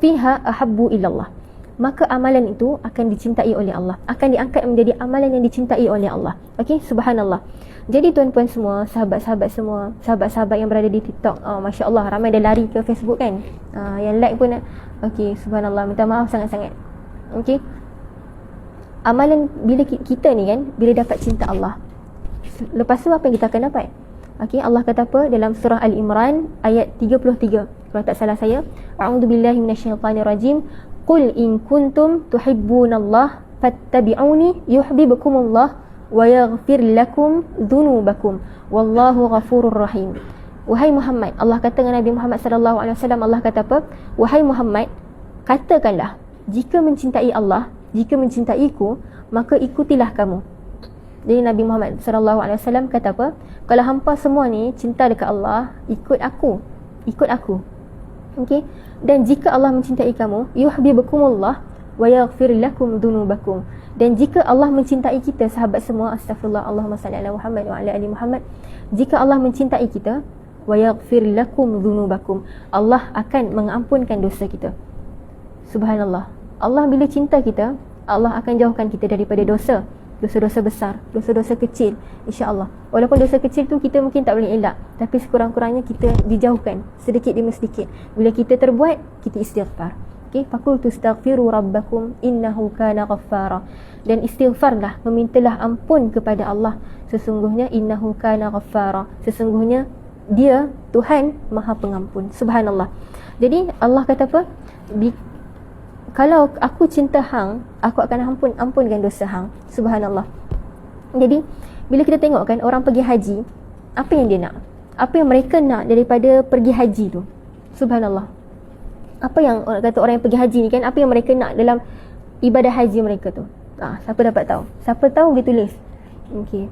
Fiha ahabbu ilallah. Maka amalan itu akan dicintai oleh Allah, akan diangkat menjadi amalan yang dicintai oleh Allah. Okey, subhanallah. Jadi tuan-puan semua, sahabat-sahabat semua, sahabat-sahabat yang berada di TikTok, Masya Allah, ramai dah lari ke Facebook kan, yang like pun. Okey, subhanallah, minta maaf sangat-sangat. Okey, amalan bila kita ni kan, bila dapat cinta Allah, lepas tu apa yang kita akan dapat? Okey, Allah kata apa dalam surah Al-Imran ayat 33. Kalau tak salah saya, a'udzubillahi minasyaitanirrajim. Qul in kuntum tuhibbunallah fattabi'uni yuhibbukumullah wa yaghfir lakum dhunubakum wallahu ghafurur rahim. Wahai Muhammad, Allah kata dengan Nabi Muhammad sallallahu alaihi wasallam, Allah kata apa? Wahai Muhammad, katakanlah, jika mencintai Allah, jika mencintaiku, maka ikutilah kamu. Jadi Nabi Muhammad sallallahu alaihi wasallam kata apa? Kalau hampa semua ni cinta dekat Allah, ikut aku. Ikut aku. Okey? Dan jika Allah mencintai kamu, yuhibbukumullah wa yaghfir lakum dhunubakum. Dan jika Allah mencintai kita, sahabat semua, astagfirullah, Allahumma salli ala Muhammad wa ala ali Muhammad. Jika Allah mencintai kita, wa yaghfir lakum dhunubakum, Allah akan mengampunkan dosa kita. Subhanallah. Allah bila cinta kita, Allah akan jauhkan kita daripada dosa. Dosa-dosa besar, dosa-dosa kecil, insya-Allah. Walaupun dosa kecil tu kita mungkin tak boleh elak, tapi sekurang-kurangnya kita dijauhkan sedikit demi sedikit. Bila kita terbuat, kita istighfar. Okey, faqultu astaghfiru rabbakum innahu kana ghaffara. Dan istighfarlah, memintalah ampun kepada Allah. Sesungguhnya innahu kana ghaffara. Sesungguhnya Dia Tuhan Maha Pengampun. Subhanallah. Jadi Allah kata apa? Kalau aku cinta hang, aku akan ampunkan dosa hang. Subhanallah. Jadi bila kita tengok kan orang pergi haji, apa yang dia nak? Apa yang mereka nak daripada pergi haji tu? Subhanallah. Apa yang orang kata orang yang pergi haji ni kan, apa yang mereka nak dalam ibadah haji mereka tu? Siapa dapat tahu? Siapa tahu dia tulis. Okey.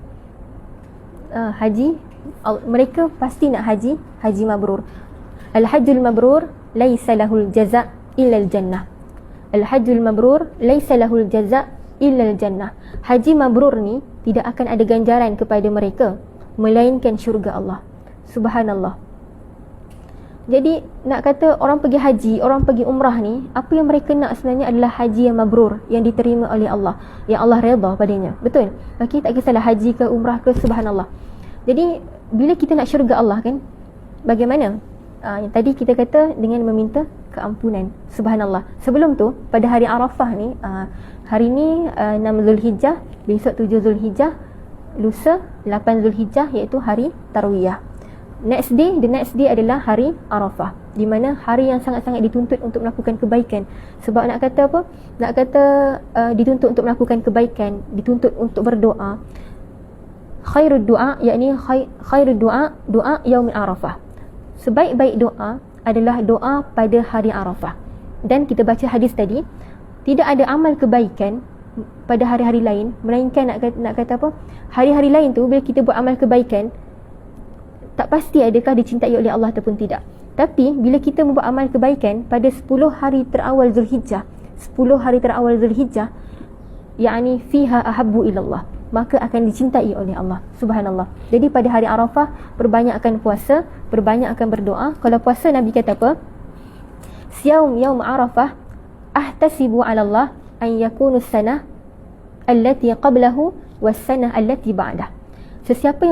Haji, mereka pasti nak haji mabrur. Al-hajjul mabrur laisa lahul jaza' illa al-jannah. Al-hajjul mabrur laisa lahul jaza' illa al-jannah. Haji mabrur ni tidak akan ada ganjaran kepada mereka melainkan syurga Allah. Subhanallah. Jadi nak kata orang pergi haji, orang pergi umrah ni, apa yang mereka nak sebenarnya adalah haji yang mabrur, yang diterima oleh Allah, yang Allah redha padanya. Betul? Okey, tak kisahlah haji ke umrah ke, subhanallah. Jadi bila kita nak syurga Allah kan, bagaimana? Yang tadi kita kata dengan meminta keampunan. Subhanallah. Sebelum tu pada hari Arafah ni, hari ni 6 Zulhijjah, besok 7 Zulhijjah, lusa 8 Zulhijjah, iaitu hari Tarwiyah. The next day adalah hari Arafah, di mana hari yang sangat-sangat dituntut untuk melakukan kebaikan. Sebab nak kata apa? Nak kata dituntut untuk melakukan kebaikan, dituntut untuk berdoa. Khairud du'a, yakni khairud du'a yaumil Arafah. Sebaik-baik doa adalah doa pada hari Arafah. Dan kita baca hadis tadi, tidak ada amal kebaikan pada hari-hari lain, melainkan nak kata apa? Hari-hari lain tu bila kita buat amal kebaikan, tak pasti adakah dicintai oleh Allah ataupun tidak. Tapi bila kita membuat amal kebaikan pada 10 hari terawal Zulhijjah, 10 hari terawal Zulhijjah, yakni fiha ahabbu ilallah, maka akan dicintai oleh Allah. Subhanallah. Jadi pada hari Arafah, perbanyakkan puasa, perbanyakkan berdoa. Kalau puasa, Nabi kata apa? Siyaum yaum Arafah ahtasibu 'ala Allah an yakunu sanah allati qablahu was sanah allati ba'dah. Sesiapa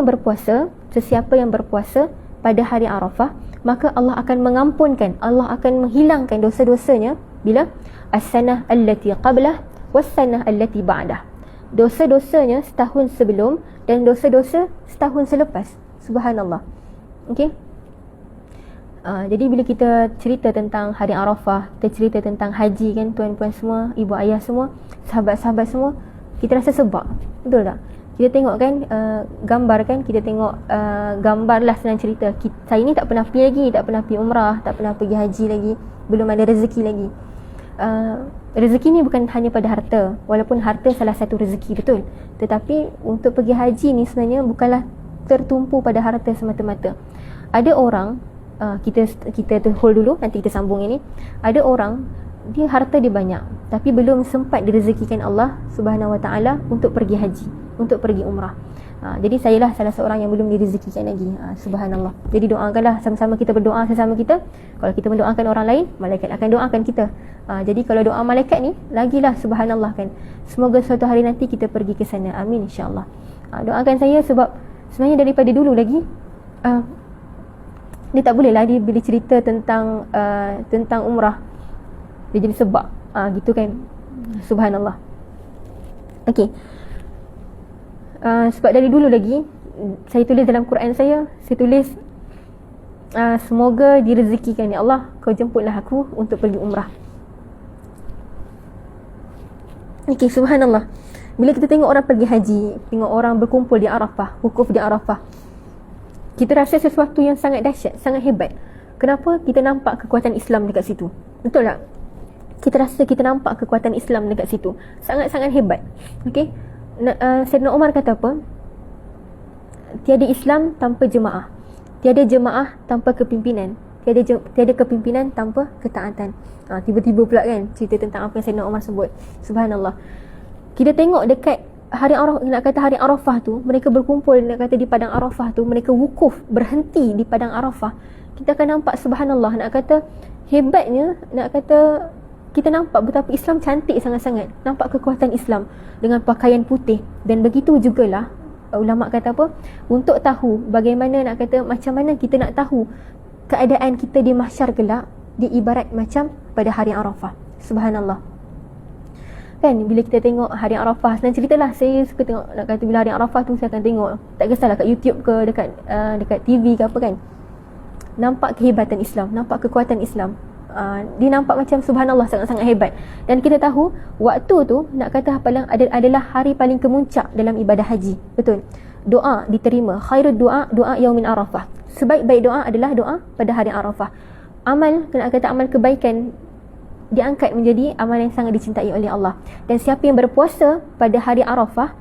yang berpuasa pada hari Arafah, maka Allah akan mengampunkan, Allah akan menghilangkan dosa-dosanya bila as-sanah allati qablah was sanah allati ba'dah. Dosa-dosanya setahun sebelum dan dosa-dosa setahun selepas. Subhanallah. Okey. Jadi bila kita cerita tentang hari Arafah, kita cerita tentang haji kan, tuan-puan semua, ibu ayah semua, sahabat-sahabat semua, kita rasa sebab. Betul tak? Kita tengok kan gambar kan, kita tengok gambar lah, senang cerita. Saya ni tak pernah pergi lagi, tak pernah pergi umrah, tak pernah pergi haji lagi, belum ada rezeki lagi. Rezeki ni bukan hanya pada harta, walaupun harta salah satu rezeki, betul. Tetapi untuk pergi haji ni sebenarnya bukanlah tertumpu pada harta semata-mata. Ada orang, kita hold dulu, nanti kita sambung ini. Ada orang, dia harta dia banyak, tapi belum sempat direzekikan Allah Subhanahu Wa Taala untuk pergi haji, untuk pergi umrah. Jadi sayalah salah seorang yang belum direzekikan lagi. Subhanallah. Jadi doakanlah, sama-sama kita berdoa sesama kita. Kalau kita mendoakan orang lain, malaikat akan doakan kita. Jadi kalau doa malaikat ni, lagilah subhanallah kan. Semoga suatu hari nanti kita pergi ke sana. Amin, insya-Allah. Doakan saya, sebab sebenarnya daripada dulu lagi dia tak boleh lah dia bila cerita tentang umrah, dia jadi sebab gitu kan. Subhanallah. Okey. Sebab dari dulu lagi saya tulis dalam Quran saya tulis semoga direzekikan, ya Allah kau jemputlah aku untuk pergi umrah. Okey, subhanallah. Bila kita tengok orang pergi haji, tengok orang berkumpul di Arafah, wukuf di Arafah, kita rasa sesuatu yang sangat dahsyat, sangat hebat. Kenapa? Kita nampak kekuatan Islam dekat situ. Betul tak? Kita rasa kita nampak kekuatan Islam dekat situ. Sangat-sangat hebat. Okey. Sayyidina Umar kata apa? Tiada Islam tanpa jemaah. Tiada jemaah tanpa kepimpinan. Tiada kepimpinan tanpa ketaatan. Tiba-tiba pula kan cerita tentang apa yang Sayyidina Umar sebut. Subhanallah. Kita tengok dekat hari Arafah, nak kata hari Arafah tu, mereka berkumpul, nak kata di padang Arafah tu, mereka wukuf, berhenti di padang Arafah. Kita akan nampak subhanallah, nak kata hebatnya, nak kata kita nampak betapa Islam cantik sangat-sangat. Nampak kekuatan Islam dengan pakaian putih. Dan begitu jugalah ulama kata apa, untuk tahu bagaimana, nak kata macam mana kita nak tahu keadaan kita di mahsyar kelak, diibarat macam pada hari Arafah. Subhanallah. Kan bila kita tengok hari Arafah, senang ceritalah, saya suka tengok, nak kata bila hari Arafah tu saya akan tengok, tak kisahlah kat YouTube ke dekat TV ke apa kan, nampak kehebatan Islam, nampak kekuatan Islam. Dia nampak macam subhanallah, sangat-sangat hebat. Dan kita tahu waktu tu, nak kata adalah hari paling kemuncak dalam ibadah haji. Betul. Doa diterima. Khairud doa yaumin Arafah. Sebaik-baik doa adalah doa pada hari Arafah. Amal, nak kata amal kebaikan diangkat menjadi amal yang sangat dicintai oleh Allah. Dan siapa yang berpuasa pada hari Arafah,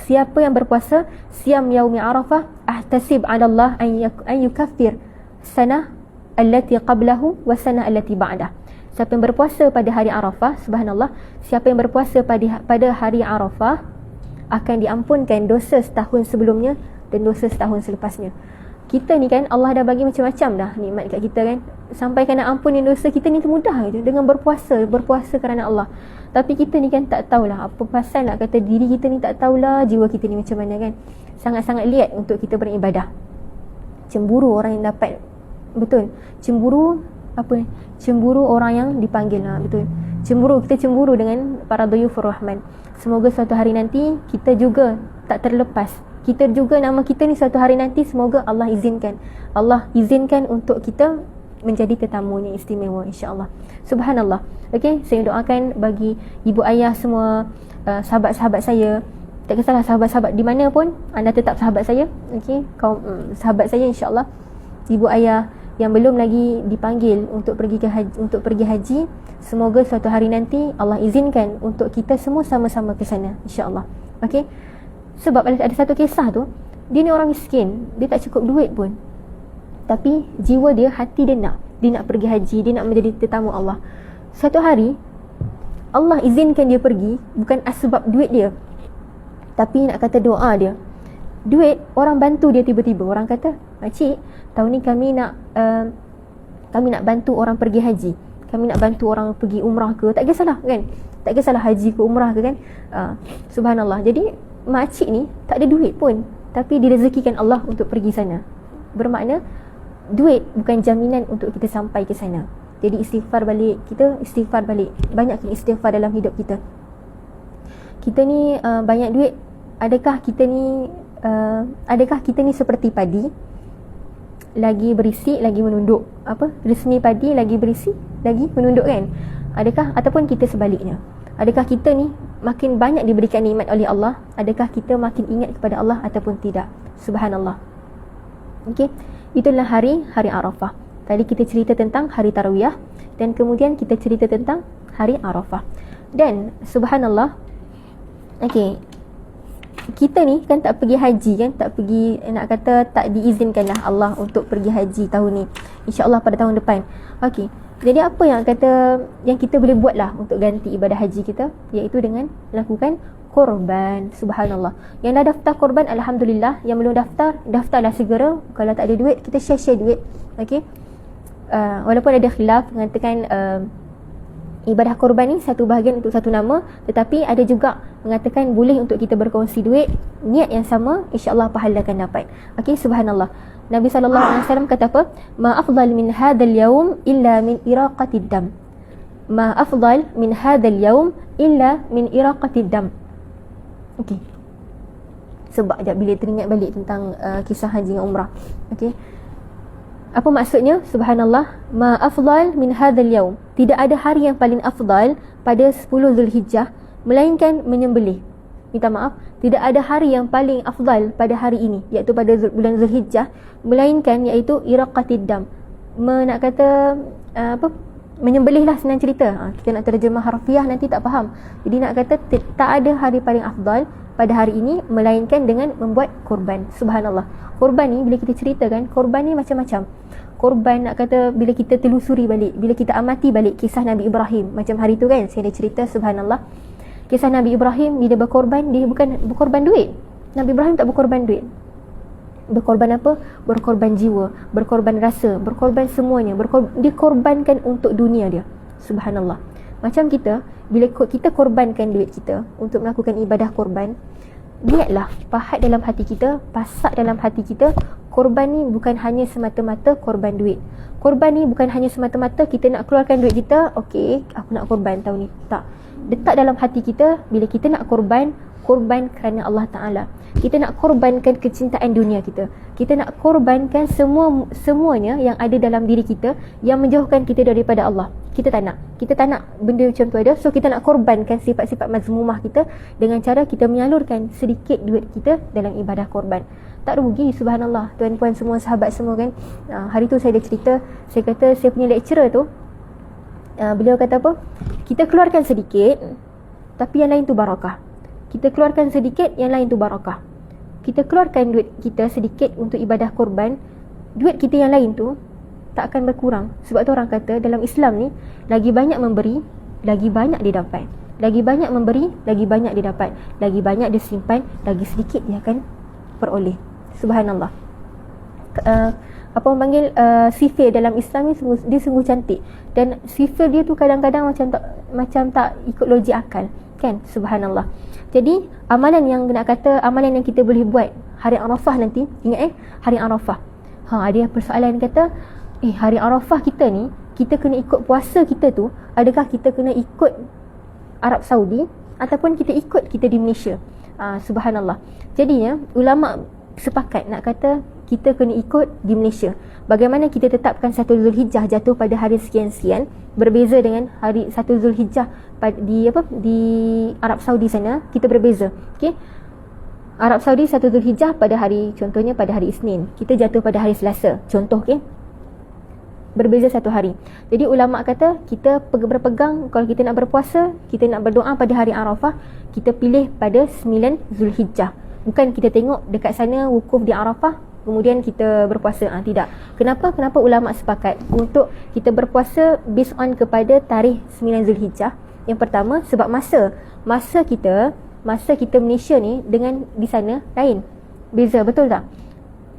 siapa yang berpuasa siam yaumi Arafah, ahtasib 'ala Allah an yukaffir sanah allati qablahu wa sanah allati ba'dah. Siapa yang berpuasa pada hari Arafah, subhanallah, siapa yang berpuasa pada hari Arafah akan diampunkan dosa setahun sebelumnya dan dosa setahun selepasnya. Kita ni kan Allah dah bagi macam-macam dah nikmat kat kita kan. Sampai kena ampunin dosa kita ni mudah je dengan berpuasa kerana Allah. Tapi kita ni kan tak tahulah apa pasal, nak kata diri kita ni tak tahulah jiwa kita ni macam mana kan. Sangat-sangat liat untuk kita beribadah. Cemburu orang yang dapat, betul. Cemburu apa ni? Cemburu orang yang dipanggil lah, betul. Kita cemburu dengan para dayufur rahman. Semoga suatu hari nanti kita juga tak terlepas. Kita juga, nama kita ni suatu hari nanti semoga Allah izinkan untuk kita menjadi tetamunya istimewa, insya-Allah. Subhanallah. Okey, saya doakan bagi ibu ayah semua, sahabat-sahabat saya, tak kisahlah sahabat-sahabat di mana pun, anda tetap sahabat saya. Okey, sahabat saya, insya-Allah. Ibu ayah yang belum lagi dipanggil untuk pergi haji, semoga suatu hari nanti Allah izinkan untuk kita semua sama-sama ke sana, insya-Allah. Okey. Sebab ada satu kisah tu, dia ni orang miskin, dia tak cukup duit pun, tapi jiwa dia, hati dia nak pergi haji, dia nak menjadi tetamu Allah. Satu hari Allah izinkan dia pergi, bukan sebab duit dia, tapi nak kata doa dia. Duit, orang bantu dia tiba-tiba. Orang kata, "Makcik, tahun ni kami nak bantu orang pergi haji. Kami nak bantu orang pergi umrah ke, tak kisahlah kan. Tak kisahlah haji ke umrah ke kan." Subhanallah. Jadi makcik ni tak ada duit pun, tapi direzekikan Allah untuk pergi sana. Bermakna duit bukan jaminan untuk kita sampai ke sana. Jadi istighfar balik. Banyakkan istighfar dalam hidup kita. Kita ni banyak duit, adakah kita ni seperti padi, lagi berisi lagi menunduk? Resmi padi lagi berisi lagi menunduk kan? Adakah, ataupun kita sebaliknya? Adakah kita ni makin banyak diberikan nikmat oleh Allah, adakah kita makin ingat kepada Allah ataupun tidak? Subhanallah. Okey, itulah hari Arafah. Tadi kita cerita tentang hari Tarawiyah, dan kemudian kita cerita tentang hari Arafah. Dan subhanallah, okey, kita ni kan tak pergi haji kan, tak pergi, nak kata tak diizinkanlah Allah untuk pergi haji tahun ni. InsyaAllah pada tahun depan. Okey, jadi apa yang kita boleh buat lah untuk ganti ibadah haji kita, iaitu dengan melakukan korban. Subhanallah. Yang dah daftar korban, alhamdulillah. Yang belum daftarlah segera. Kalau tak ada duit, kita share duit. Okey. Walaupun ada khilaf mengatakan ibadah korban ni satu bahagian untuk satu nama, tetapi ada juga mengatakan boleh untuk kita berkongsi duit, niat yang sama, insya-Allah pahala akan dapat. Okey, subhanallah. Nabi SAW kata apa? Ma afdal min hadzal yaum illa min iraqatid dam. Ma afdal min hadzal yaum illa min iraqatid dam. Okey. Sebab sekejap bila teringat balik tentang kisah haji dengan umrah. Okey. Apa maksudnya? Subhanallah, ma afdal min hadzal yaum. Tidak ada hari yang paling afdal pada 10 Zulhijjah melainkan menyembelih. Minta maaf, tidak ada hari yang paling afdal pada hari ini, iaitu pada bulan Zulhijjah, melainkan iaitu iraqatid dam. Nak kata menyembelih lah, senang cerita. Kita nak terjemah harfiah nanti tak faham. Jadi nak kata tak ada hari paling afdal pada hari ini melainkan dengan membuat korban. Subhanallah. Korban ni bila kita ceritakan, korban ni macam-macam. Korban nak kata bila kita telusuri balik, bila kita amati balik kisah Nabi Ibrahim, macam hari tu kan saya ada cerita, subhanallah, kisah Nabi Ibrahim bila berkorban, dia bukan berkorban duit. Nabi Ibrahim tak berkorban duit. Berkorban apa? Berkorban jiwa, berkorban rasa, berkorban semuanya. Dia korbankan untuk dunia dia. Subhanallah. Macam kita, bila kita korbankan duit kita untuk melakukan ibadah korban, niatlah, pahat dalam hati kita, pasak dalam hati kita, korban ni bukan hanya semata-mata korban duit. Korban ni bukan hanya semata-mata kita nak keluarkan duit kita, okey, aku nak korban tahun ni. Tak. Letak dalam hati kita, bila kita nak korban, korban kerana Allah Ta'ala. Kita nak korbankan kecintaan dunia kita. Kita nak korbankan semuanya yang ada dalam diri kita yang menjauhkan kita daripada Allah. Kita tak nak. Kita tak nak benda macam tu ada. So kita nak korbankan sifat-sifat mazmumah kita dengan cara kita menyalurkan sedikit duit kita dalam ibadah korban. Tak rugi, subhanallah. Tuan-puan semua, sahabat semua kan. Hari tu saya ada cerita, saya kata saya punya lecturer tu, beliau kata apa? Kita keluarkan sedikit, tapi yang lain tu barakah. Kita keluarkan sedikit, yang lain tu barakah. Kita keluarkan duit kita sedikit untuk ibadah korban, duit kita yang lain tu tak akan berkurang. Sebab tu orang kata dalam Islam ni, lagi banyak memberi, lagi banyak dia dapat. Lagi banyak memberi, lagi banyak dia dapat. Lagi banyak dia simpan, lagi sedikit dia akan peroleh. Subhanallah. Apa orang panggil, sifir dalam Islam ni dia sungguh cantik. Dan sifir dia tu kadang-kadang macam tak ikut logik akal. Kan? Subhanallah. Jadi amalan yang nak kata, amalan yang kita boleh buat hari Arafah nanti, ingat hari Arafah. Ada persoalan kata, hari Arafah kita ni, kita kena ikut puasa kita tu, adakah kita kena ikut Arab Saudi ataupun kita di Malaysia? Subhanallah. Jadinya ulama sepakat nak kata kita kena ikut di Malaysia. Bagaimana kita tetapkan 1 Zulhijjah jatuh pada hari sekian-sekian, berbeza dengan hari 1 Zulhijjah di Arab Saudi sana, kita berbeza. Okey. Arab Saudi 1 Zulhijjah pada hari, contohnya pada hari Isnin, kita jatuh pada hari Selasa. Contoh, okey. Berbeza 1 hari. Jadi ulama kata kita berpegang, kalau kita nak berpuasa, kita nak berdoa pada hari Arafah, kita pilih pada 9 Zulhijjah. Bukan kita tengok dekat sana wukuf di Arafah, kemudian kita berpuasa. Tidak. Kenapa ulama sepakat untuk kita berpuasa based on kepada tarikh 9 Zulhijjah? Yang pertama, sebab masa kita Malaysia ni dengan di sana lain. Beza, betul tak?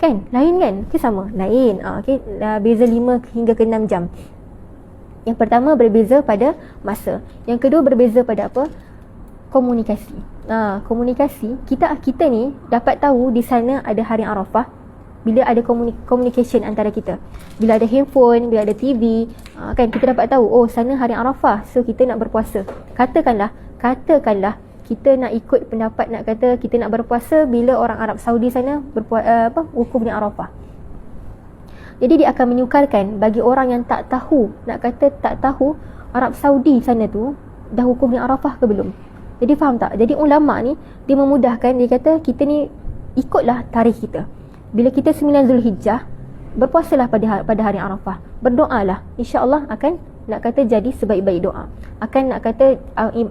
Kan? Lain kan? Ke sama? Lain. Okay. Beza 5 hingga ke 6 jam. Yang pertama berbeza pada masa. Yang kedua berbeza pada apa? Komunikasi. Komunikasi, kita ni dapat tahu di sana ada hari Arafah bila ada communication antara kita. Bila ada handphone, bila ada TV, kan kita dapat tahu, oh sana hari Arafah, so kita nak berpuasa. Katakanlah kita nak ikut pendapat, nak kata kita nak berpuasa bila orang Arab Saudi sana wukuf di Arafah. Jadi dia akan menyukarkan bagi orang yang tak tahu Arab Saudi sana tu dah wukuf di Arafah ke belum. Jadi faham tak? Jadi ulama ni dia memudahkan, dia kata kita ni ikutlah tarikh kita. Bila kita 9 Zulhijjah, berpuasalah pada hari Arafah. Berdoalah, insya-Allah akan nak kata jadi sebaik-baik doa. Akan nak kata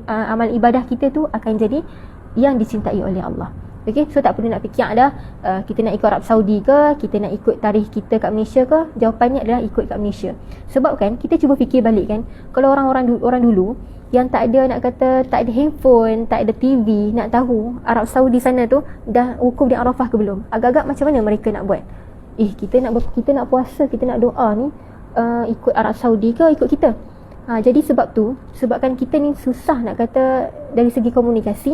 amal ibadah kita tu akan jadi yang dicintai oleh Allah. Okey, so tak perlu nak fikir kita nak ikut Arab Saudi ke, kita nak ikut tarikh kita kat Malaysia ke? Jawapannya adalah ikut kat Malaysia. Sebab kan kita cuba fikir balik kan, kalau orang dulu yang tak ada, nak kata tak ada handphone, tak ada TV, nak tahu Arab Saudi sana tu dah wukuf di Arafah ke belum, agak-agak macam mana mereka nak buat? Kita nak puasa, kita nak doa ni, ikut Arab Saudi ke ikut kita? Jadi sebabkan kita ni susah nak kata dari segi komunikasi,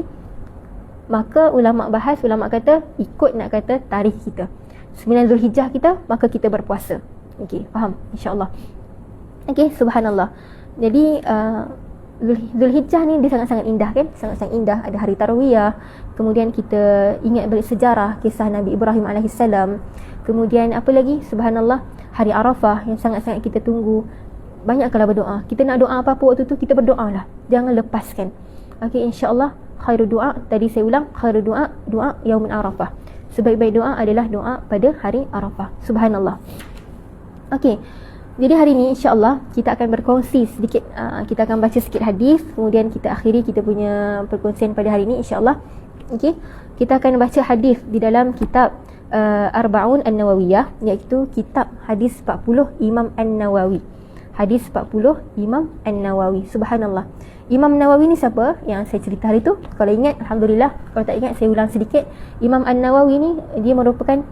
maka ulama kata ikut nak kata tarikh kita 9 Zulhijjah kita, maka kita berpuasa. Okey, faham? InsyaAllah. Okey, subhanallah. Jadi Zulhijjah ni dia sangat-sangat indah kan, sangat-sangat indah. Ada hari Tarwiyah, kemudian kita ingat balik sejarah kisah Nabi Ibrahim alaihissalam. Kemudian apa lagi, subhanallah, hari Arafah yang sangat-sangat kita tunggu. Banyaklah berdoa. Kita nak doa apa-apa waktu tu, kita berdoa lah, jangan lepaskan. Okey, insya-Allah khairu doa, tadi saya ulang, khairu doa, doa yaumul Arafah. Sebaik-baik doa adalah doa pada hari Arafah. Subhanallah. Okey, jadi hari ni insya-Allah kita akan berkongsi sedikit, kita akan baca sikit hadis, kemudian kita akhiri kita punya perkongsian pada hari ni insya-Allah. Okey, kita akan baca hadis di dalam kitab Arba'un An-Nawawiyah, iaitu kitab hadis 40 Imam An-Nawawi. Hadis 40 Imam An-Nawawi. Subhanallah. Imam Nawawi ni siapa? Yang saya cerita hari tu. Kalau ingat, alhamdulillah. Kalau tak ingat, saya ulang sedikit. Imam An-Nawawi ni dia merupakan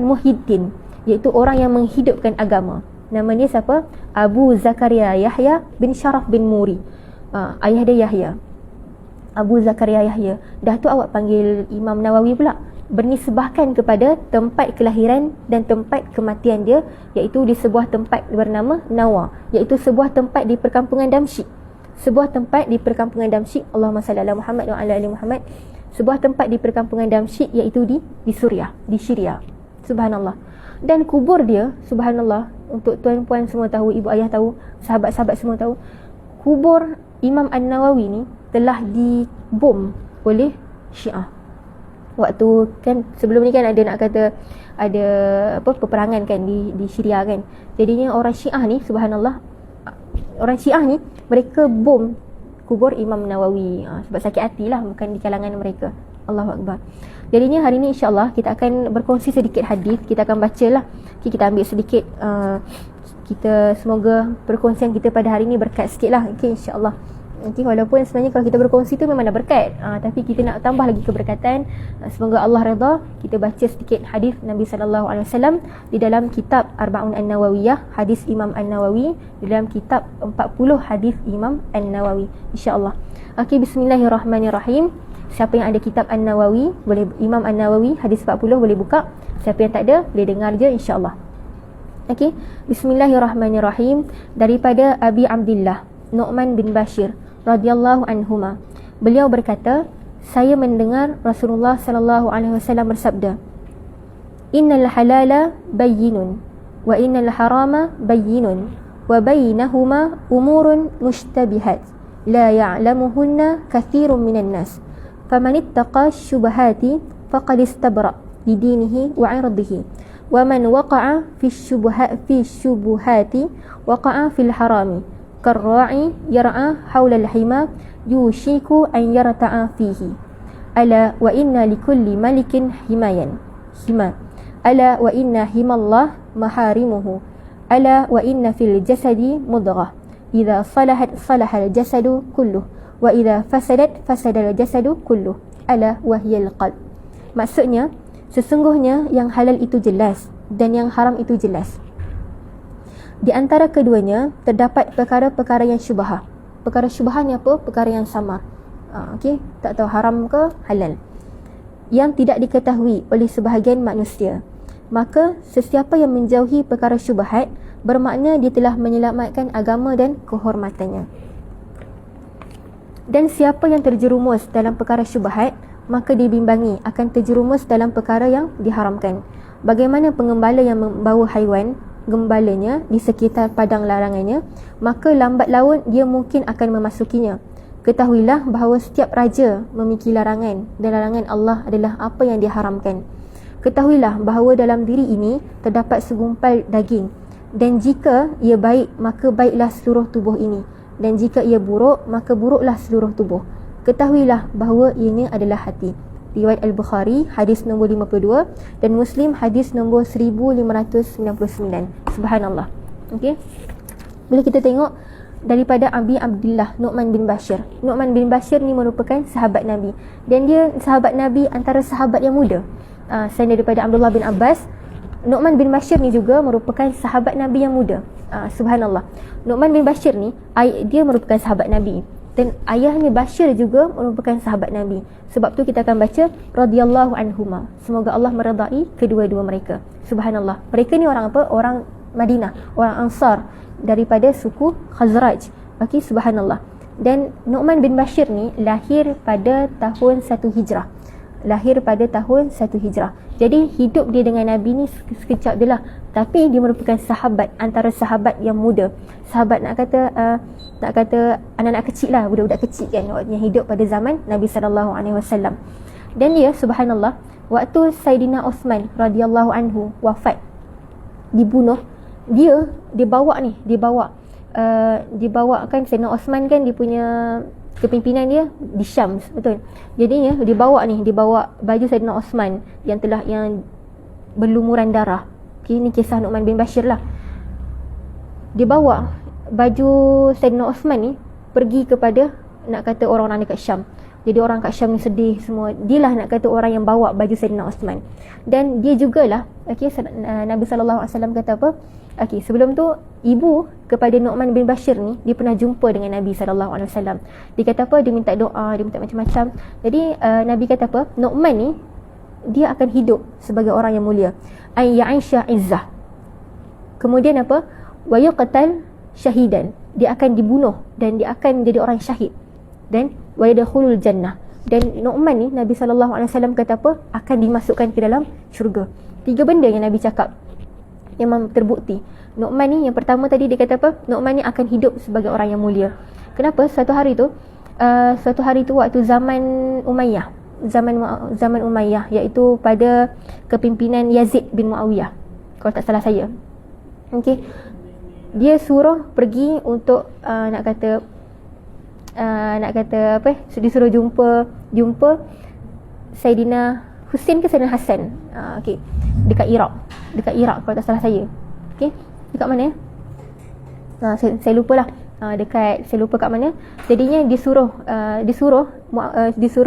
muhyiddin, iaitu orang yang menghidupkan agama. Nama dia siapa? Abu Zakaria Yahya bin Sharaf bin Muri. Ayah dia Yahya. Abu Zakaria Yahya. Dah tu awak panggil Imam Nawawi pula. Bernisbahkan kepada tempat kelahiran dan tempat kematian dia, iaitu di sebuah tempat bernama Nawa, iaitu sebuah tempat di perkampungan Damsyik. Sebuah tempat di perkampungan Damsyik. Allahumma salli ala Muhammad wa ala ali Muhammad. Sebuah tempat di perkampungan Damsyik, iaitu di Suriah, di Syria. Subhanallah. Dan kubur dia, subhanallah, untuk tuan-puan semua tahu, ibu ayah tahu, sahabat-sahabat semua tahu, kubur Imam An-Nawawi ni telah dibom oleh Syiah. Waktu kan sebelum ni kan ada nak kata ada peperangan kan di Syria kan. Jadinya orang Syiah ni, subhanallah, orang Syiah ni mereka bom kubur Imam Nawawi, sebab sakit hati lah, bukan di kalangan mereka. Allahu Akbar. Jadinya hari ni insya-Allah kita akan berkongsi sedikit hadis, kita akan bacalah. Okay, kita ambil sedikit, kita semoga perkongsian kita pada hari ni berkat sikit lah. Okay, insya-Allah. Okay, walaupun sebenarnya kalau kita berkongsi tu memang dah berkat, tapi kita nak tambah lagi keberkatan. Semoga Allah redha. Kita baca sedikit hadis Nabi SAW di dalam kitab Arba'un An-Nawawiyah, hadis Imam An-Nawawi, di dalam kitab 40 hadis Imam An-Nawawi, insya-Allah. Okey, bismillahirrahmanirrahim. Siapa yang ada kitab An-Nawawi, boleh Imam An-Nawawi hadis 40 boleh buka. Siapa yang tak ada boleh dengar je, insya-Allah. Okey, bismillahirrahmanirrahim. Daripada Abi Abdillah Nu'man bin Bashir radhiyallahu anhuma, beliau berkata, saya mendengar Rasulullah sallallahu alaihi wasallam bersabda, innal halala bayyinun wa innal harama bayyinun wa bainahuma umurun mushtabihat la ya'lamuhunna katsirun minan nas faman ittaqa syubhati faqad istabra li dinihi wa 'irdihi wa man waqa'a fi syubuhati waqa'a fil harami karra'i yar'a hawla al-hima yushiku an yarta'a fihi ala wa inna likulli malikin hima ala wa inna himallah maharimuhu ala wa inna fil jasadi mudghah idza salahat salahal jasadu kulluh wa idza fasadat fasadal jasadu kulluh ala wa hiyal qalb. Maksudnya, sesungguhnya yang halal itu jelas dan yang haram itu jelas. Di antara keduanya terdapat perkara-perkara yang syubhah. Perkara syubhah ni apa? Perkara yang samar. Okey, tak tahu haram ke halal, yang tidak diketahui oleh sebahagian manusia. Maka sesiapa yang menjauhi perkara syubhat, bermakna dia telah menyelamatkan agama dan kehormatannya. Dan siapa yang terjerumus dalam perkara syubhat, maka dibimbangi akan terjerumus dalam perkara yang diharamkan. Bagaimana pengembala yang membawa haiwan gembalanya di sekitar padang larangannya, maka lambat laun dia mungkin akan memasukinya. Ketahuilah bahawa setiap raja memiliki larangan, dan larangan Allah adalah apa yang diharamkan. Ketahuilah bahawa dalam diri ini terdapat segumpal daging, dan jika ia baik, maka baiklah seluruh tubuh ini, dan jika ia buruk, maka buruklah seluruh tubuh. Ketahuilah bahawa ianya adalah hati. Riwayat Al-Bukhari hadis nombor 52 dan Muslim hadis nombor 1599. Subhanallah. Okey. Bila kita tengok daripada Abi Abdillah Nu'man bin Bashir. Nu'man bin Bashir ni merupakan sahabat Nabi, dan dia sahabat Nabi antara sahabat yang muda. Selain daripada Abdullah bin Abbas, Nu'man bin Bashir ni juga merupakan sahabat Nabi yang muda. Subhanallah. Nu'man bin Bashir ni dia merupakan sahabat Nabi, dan ayahnya Bashir juga merupakan sahabat Nabi. Sebab tu kita akan baca radhiyallahu anhuma. Semoga Allah meredai kedua-dua mereka. Subhanallah. Mereka ni orang apa? Orang Madinah, orang Ansar, daripada suku Khazraj. Okey, subhanallah. Dan Nu'man bin Bashir ni lahir pada tahun 1 Hijrah. Lahir pada tahun 1 Hijrah. Jadi hidup dia dengan Nabi ni sekejap je lah. Tapi dia merupakan sahabat, antara sahabat yang muda. Sahabat nak kata anak-anak kecil lah, budak-budak kecil kan, yang hidup pada zaman Nabi SAW. Dan dia subhanallah, waktu Saidina Uthman radhiyallahu anhu wafat, dibunuh, dia dibawa kan Saidina Uthman kan, dia punya kepimpinan dia di Syam, betul. Jadinya dibawa baju Saidina Uthman yang berlumuran darah. Okay, ni kisah Nu'man bin Bashir lah. Dibawa baju Saidina Uthman ni pergi kepada nak kata orang-orang dekat Syam. Jadi orang kat Syam ni sedih semua. Dialah nak kata orang yang bawa baju Saidina Uthman. Dan dia jugalah, okay, Nabi SAW kata apa? Okay, sebelum tu ibu kepada Nu'man bin Bashir ni, dia pernah jumpa dengan Nabi SAW. Dia kata apa? Dia minta doa, dia minta macam-macam. Jadi Nabi kata apa? Nu'man ni dia akan hidup sebagai orang yang mulia. Ay ya'isha izzah. Kemudian apa? Wa yuqtal syahidan. Dia akan dibunuh dan dia akan jadi orang syahid. Dan wa yadkhulul jannah. Dan Nu'man ni Nabi SAW kata apa? Akan dimasukkan ke dalam syurga. 3 benda yang Nabi cakap memang terbukti. Nu'man ni yang pertama tadi dia kata apa? Nu'man ni akan hidup sebagai orang yang mulia. Kenapa? Suatu hari tu waktu zaman Umayyah, zaman Umayyah, iaitu pada kepimpinan Yazid bin Muawiyah, kalau tak salah saya. Okey. Dia suruh pergi untuk disuruh jumpa Saidina Husain ke Saidina Hasan. Okey. Dekat Iraq kalau tak salah saya. Okey. Dekat mana? Saya lupalah. Saya lupa kat mana. Jadinya disuruh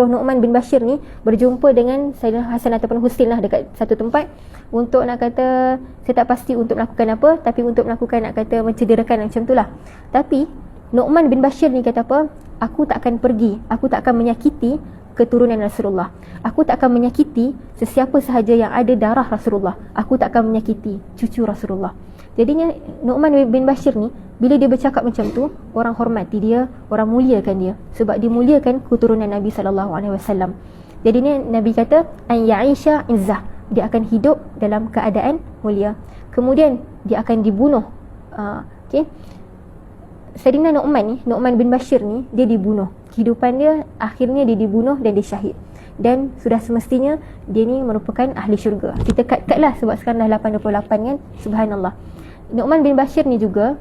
Nu'man bin Bashir ni berjumpa dengan Saidina Hasan ataupun Husain lah dekat satu tempat untuk nak kata, saya tak pasti untuk melakukan apa, tapi untuk melakukan nak kata mencederakan macam tu lah. Tapi Nu'man bin Bashir ni kata apa? Aku tak akan pergi, aku tak akan menyakiti keturunan Rasulullah. Aku tak akan menyakiti sesiapa sahaja yang ada darah Rasulullah. Aku tak akan menyakiti cucu Rasulullah. Jadinya Nu'man bin Bashir ni, bila dia bercakap macam tu, orang hormati dia, orang muliakan dia, sebab dia muliakan keturunan Nabi SAW. Jadinya Nabi kata an ya'isha izzah, dia akan hidup dalam keadaan mulia. Kemudian dia akan dibunuh. Okey. Saidina Nu'man bin Bashir ni, dia dibunuh. Kehidupan dia akhirnya dia dibunuh dan dia syahid. Dan sudah semestinya dia ni merupakan ahli syurga. Kita cut lah sebab sekarang dah 88 kan. Subhanallah. Nu'man bin Bashir ni juga,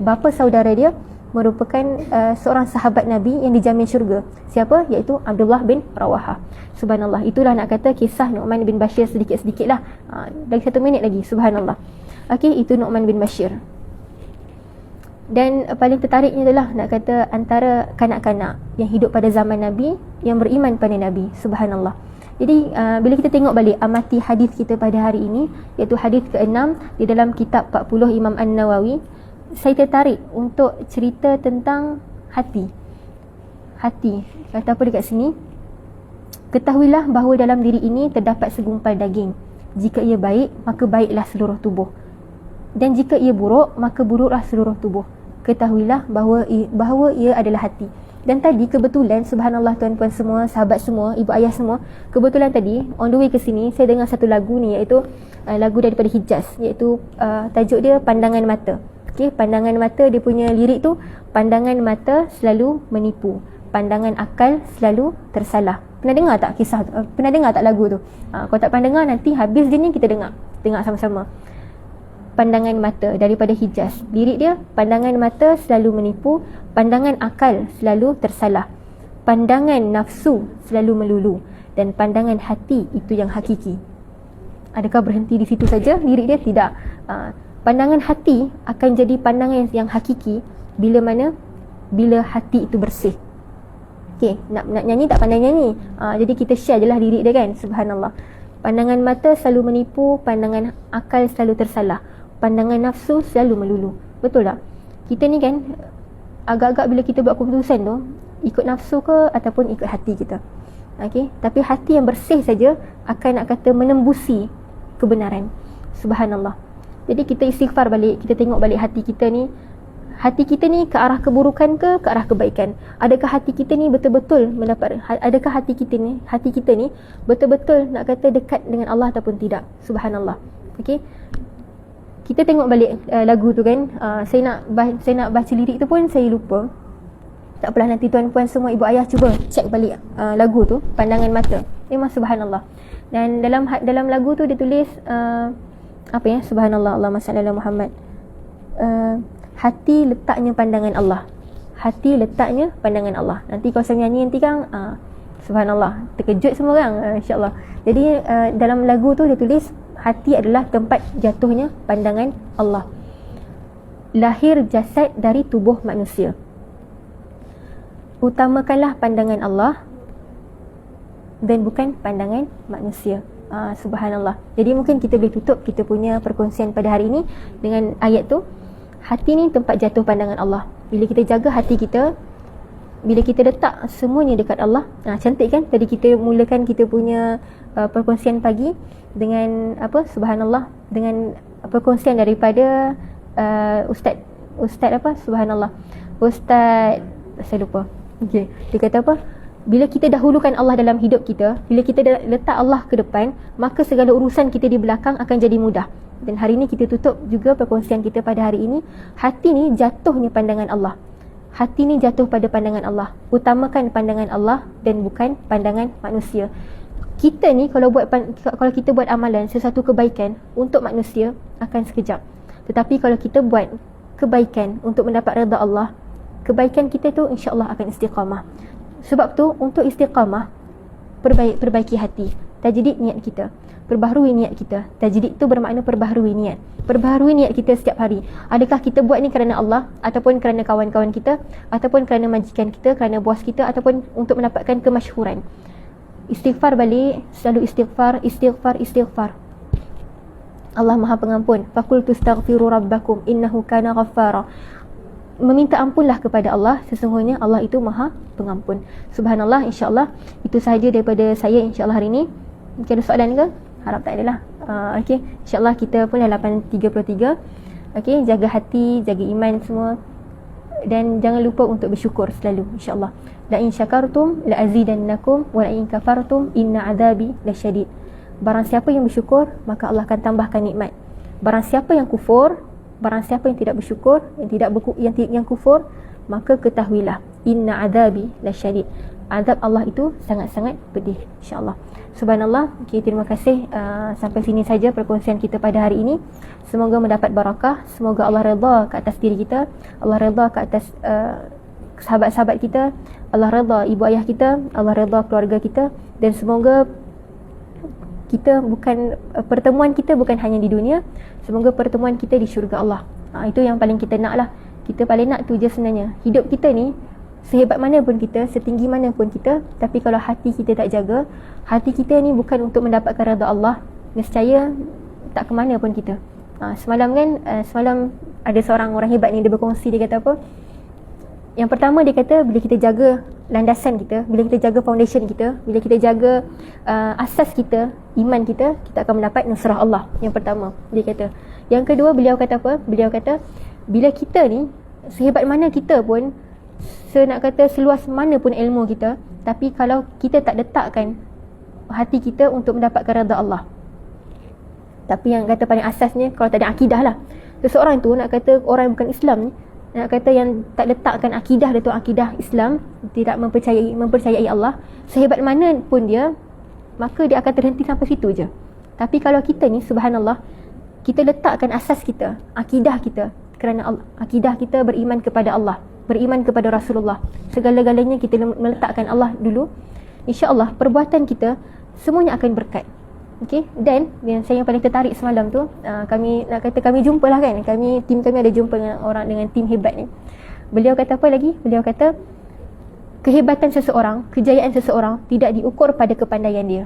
bapa saudara dia merupakan seorang sahabat Nabi yang dijamin syurga. Siapa? Iaitu Abdullah bin Rawahah. Subhanallah. Itulah nak kata kisah Nu'man bin Bashir sedikit-sedikit lah. Lagi 1 minit lagi. Subhanallah. Okey, itu Nu'man bin Bashir. Dan paling tertariknya adalah nak kata antara kanak-kanak yang hidup pada zaman Nabi, yang beriman pada Nabi. Subhanallah. Jadi bila kita tengok balik amati hadis kita pada hari ini, iaitu hadis ke-6 di dalam kitab 40 Imam An-Nawawi, saya tertarik untuk cerita tentang hati. Kata apa dekat sini? Ketahuilah bahawa dalam diri ini terdapat segumpal daging. Jika ia baik, maka baiklah seluruh tubuh. Dan jika ia buruk, maka buruklah seluruh tubuh. Ketahuilah bahawa ia adalah hati. Dan tadi kebetulan, subhanallah tuan-tuan semua, sahabat semua, ibu ayah semua, kebetulan tadi on the way ke sini saya dengar satu lagu ni, iaitu lagu daripada Hijaz, iaitu tajuk dia Pandangan Mata. Okey, Pandangan Mata, dia punya lirik tu, pandangan mata selalu menipu, pandangan akal selalu tersalah. Pernah dengar tak kisah tu? Pernah dengar tak lagu tu? Kalau tak pernah dengar, nanti habis je ni kita dengar sama-sama. Pandangan mata daripada Hijaz. Lirik dia, pandangan mata selalu menipu, pandangan akal selalu tersalah, pandangan nafsu selalu melulu, dan pandangan hati itu yang hakiki. Adakah berhenti di situ saja lirik dia? Tidak. Pandangan hati akan jadi pandangan yang hakiki bila mana? Bila hati itu bersih. Okey, nak nyanyi tak pandai nyanyi. Jadi kita share je lah lirik dia kan. Subhanallah. Pandangan mata selalu menipu, pandangan akal selalu tersalah, pandangan nafsu selalu melulu. Betul tak? Kita ni kan agak-agak bila kita buat keputusan tu, ikut nafsu ke ataupun ikut hati kita. Okey, tapi hati yang bersih saja akan nak kata menembusi kebenaran. Subhanallah. Jadi kita istighfar balik, kita tengok balik hati kita ni, hati kita ni ke arah keburukan ke arah kebaikan? Adakah hati kita ni betul-betul adakah hati kita ni betul-betul nak kata dekat dengan Allah ataupun tidak? Subhanallah. Okey. Kita tengok balik lagu tu kan. Saya nak baca lirik tu pun saya lupa. Tak apalah, nanti tuan-puan semua, ibu ayah cuba cek balik lagu tu, Pandangan Mata. Memang subhanallah. Dan dalam lagu tu dia tulis subhanallah, Allahumma salli ala Muhammad. Hati letaknya pandangan Allah. Hati letaknya pandangan Allah. Nanti kalau saya nyanyi nanti kan subhanallah, terkejut semua orang, insya-Allah. Jadi dalam lagu tu dia tulis hati adalah tempat jatuhnya pandangan Allah. Lahir jasad dari tubuh manusia. Utamakanlah pandangan Allah dan bukan pandangan manusia. Subhanallah. Jadi mungkin kita boleh tutup kita punya perkongsian pada hari ini dengan ayat tu. Hati ni tempat jatuh pandangan Allah. Bila kita jaga hati kita, bila kita letak semuanya dekat Allah, cantik kan? Tadi kita mulakan kita punya perkongsian pagi dengan subhanallah, dengan perkongsian daripada ustaz subhanallah, ustaz saya lupa. Okey, dia kata apa? Bila kita dahulukan Allah dalam hidup kita, bila kita letak Allah ke depan, maka segala urusan kita di belakang akan jadi mudah. Dan hari ini kita tutup juga perkongsian kita pada hari ini. Hati ni jatuhnya pandangan Allah. Hati ni jatuh pada pandangan Allah. Utamakan pandangan Allah dan bukan pandangan manusia. Kita ni kalau kita buat amalan sesuatu kebaikan untuk manusia akan sekejap. Tetapi kalau kita buat kebaikan untuk mendapat redha Allah, kebaikan kita tu insya-Allah akan istiqamah. Sebab tu untuk istiqamah, perbaiki hati, tajdid niat kita, perbaharui niat kita. Tajdid tu bermakna perbaharui niat. Perbaharui niat kita setiap hari. Adakah kita buat ni kerana Allah, ataupun kerana kawan-kawan kita, ataupun kerana majikan kita, kerana bos kita, ataupun untuk mendapatkan kemasyhuran. Istighfar balik, selalu istighfar. Allah Maha Pengampun. Faqultu astaghfiru rabbakum innahu kana ghaffara. Meminta ampunlah kepada Allah, sesungguhnya Allah itu Maha Pengampun. Subhanallah, insya-Allah itu sahaja daripada saya insya-Allah hari ini. Mungkin ada soalan ke? Harap tak adalah. Okey, insya-Allah kita pun dah 8.33. Okey, jaga hati, jaga iman semua, dan jangan lupa untuk bersyukur selalu insya-Allah. La in syakartum la azidannakum wa la in kafartum inna azabi lasyadid. Barang siapa yang bersyukur, maka Allah akan tambahkan nikmat. Barang siapa yang kufur, barang siapa yang tidak bersyukur, yang kufur, maka ketahuilah inna azabi lasyadid. Azab Allah itu sangat-sangat pedih insya-Allah. Subhanallah. Okay, terima kasih. Sampai sini saja perkongsian kita pada hari ini. Semoga mendapat barakah. Semoga Allah redha ke atas diri kita, Allah redha ke atas sahabat-sahabat kita, Allah redha ibu ayah kita, Allah redha keluarga kita, dan semoga pertemuan kita bukan hanya di dunia, semoga pertemuan kita di syurga Allah. Itu yang paling kita nak lah. Kita paling nak tu je sebenarnya. Hidup kita ni, sehebat mana pun kita, setinggi mana pun kita, tapi kalau hati kita tak jaga, hati kita ni bukan untuk mendapatkan redha Allah, nescaya tak ke mana pun kita. Semalam ada seorang orang hebat ni, dia berkongsi, dia kata apa? Yang pertama dia kata, bila kita jaga landasan kita, bila kita jaga foundation kita, bila kita jaga asas kita, iman kita, kita akan mendapat nusrah Allah. Yang pertama dia kata. Yang kedua, beliau kata apa? Beliau kata, bila kita ni sehebat mana kita pun, nak kata seluas mana pun ilmu kita, tapi kalau kita tak letakkan hati kita untuk mendapatkan redha Allah, tapi yang kata paling asasnya, kalau tak ada akidah lah, seseorang tu nak kata orang bukan Islam ni, nak kata yang tak letakkan akidah dia tu, akidah Islam, tidak mempercayai Allah, sehebat mana pun dia, maka dia akan terhenti sampai situ je. Tapi kalau kita ni subhanallah, kita letakkan asas kita, akidah kita, kerana Allah, akidah kita beriman kepada Allah, beriman kepada Rasulullah, segala-galanya kita meletakkan Allah dulu, insya-Allah perbuatan kita semuanya akan berkat. Okey, dan yang saya paling tertarik semalam tu, kami jumpalah kan, tim kami ada jumpa dengan tim hebat ni. Beliau kata apa lagi? Beliau kata kehebatan seseorang, kejayaan seseorang tidak diukur pada kepandaian dia.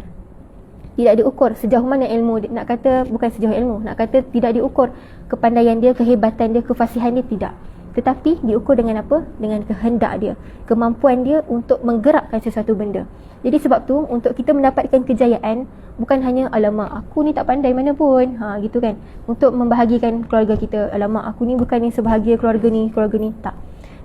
Tidak diukur sejauh mana ilmu dia, nak kata bukan sejauh ilmu, nak kata tidak diukur kepandaian dia, kehebatan dia, kefasihan dia, tidak. tetapi diukur dengan apa? Dengan kehendak dia, kemampuan dia untuk menggerakkan sesuatu benda. Jadi sebab tu untuk kita mendapatkan kejayaan bukan hanya alamak aku ni tak pandai mana pun, gitu kan. Untuk membahagikan keluarga kita, alamak aku ni bukan yang sebahagia keluarga ni, tak.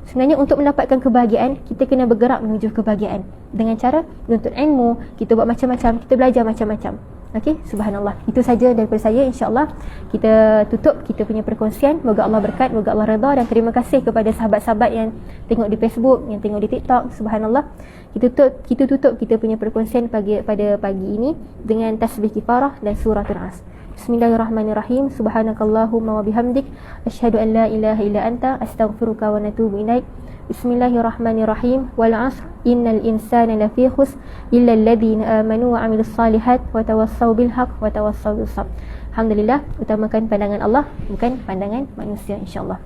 Sebenarnya untuk mendapatkan kebahagiaan, kita kena bergerak menuju kebahagiaan dengan cara menuntut ilmu, kita buat macam-macam, kita belajar macam-macam. Okey, subhanallah. Itu saja daripada saya, insya-Allah. Kita tutup kita punya perkongsian. Moga Allah berkat, moga Allah redha, dan terima kasih kepada sahabat-sahabat yang tengok di Facebook, yang tengok di TikTok. Subhanallah. Kita tutup kita punya perkongsian pada pagi ini dengan tasbih kifarah dan suratul As. Bismillahirrahmanirrahim. Subhanakallahumma wa bihamdik, asyhadu an la ilaha illa anta, astaghfiruka wa natubu ilaik. Bismillahirrahmanirrahim. Wal 'asr innal insana lafi khusr illa alladhina amanu wa 'amilus salihat wa tawassaw bil haqq wa tawassaw bis sabr. Alhamdulillah, utamakan pandangan Allah bukan pandangan manusia, insya-Allah.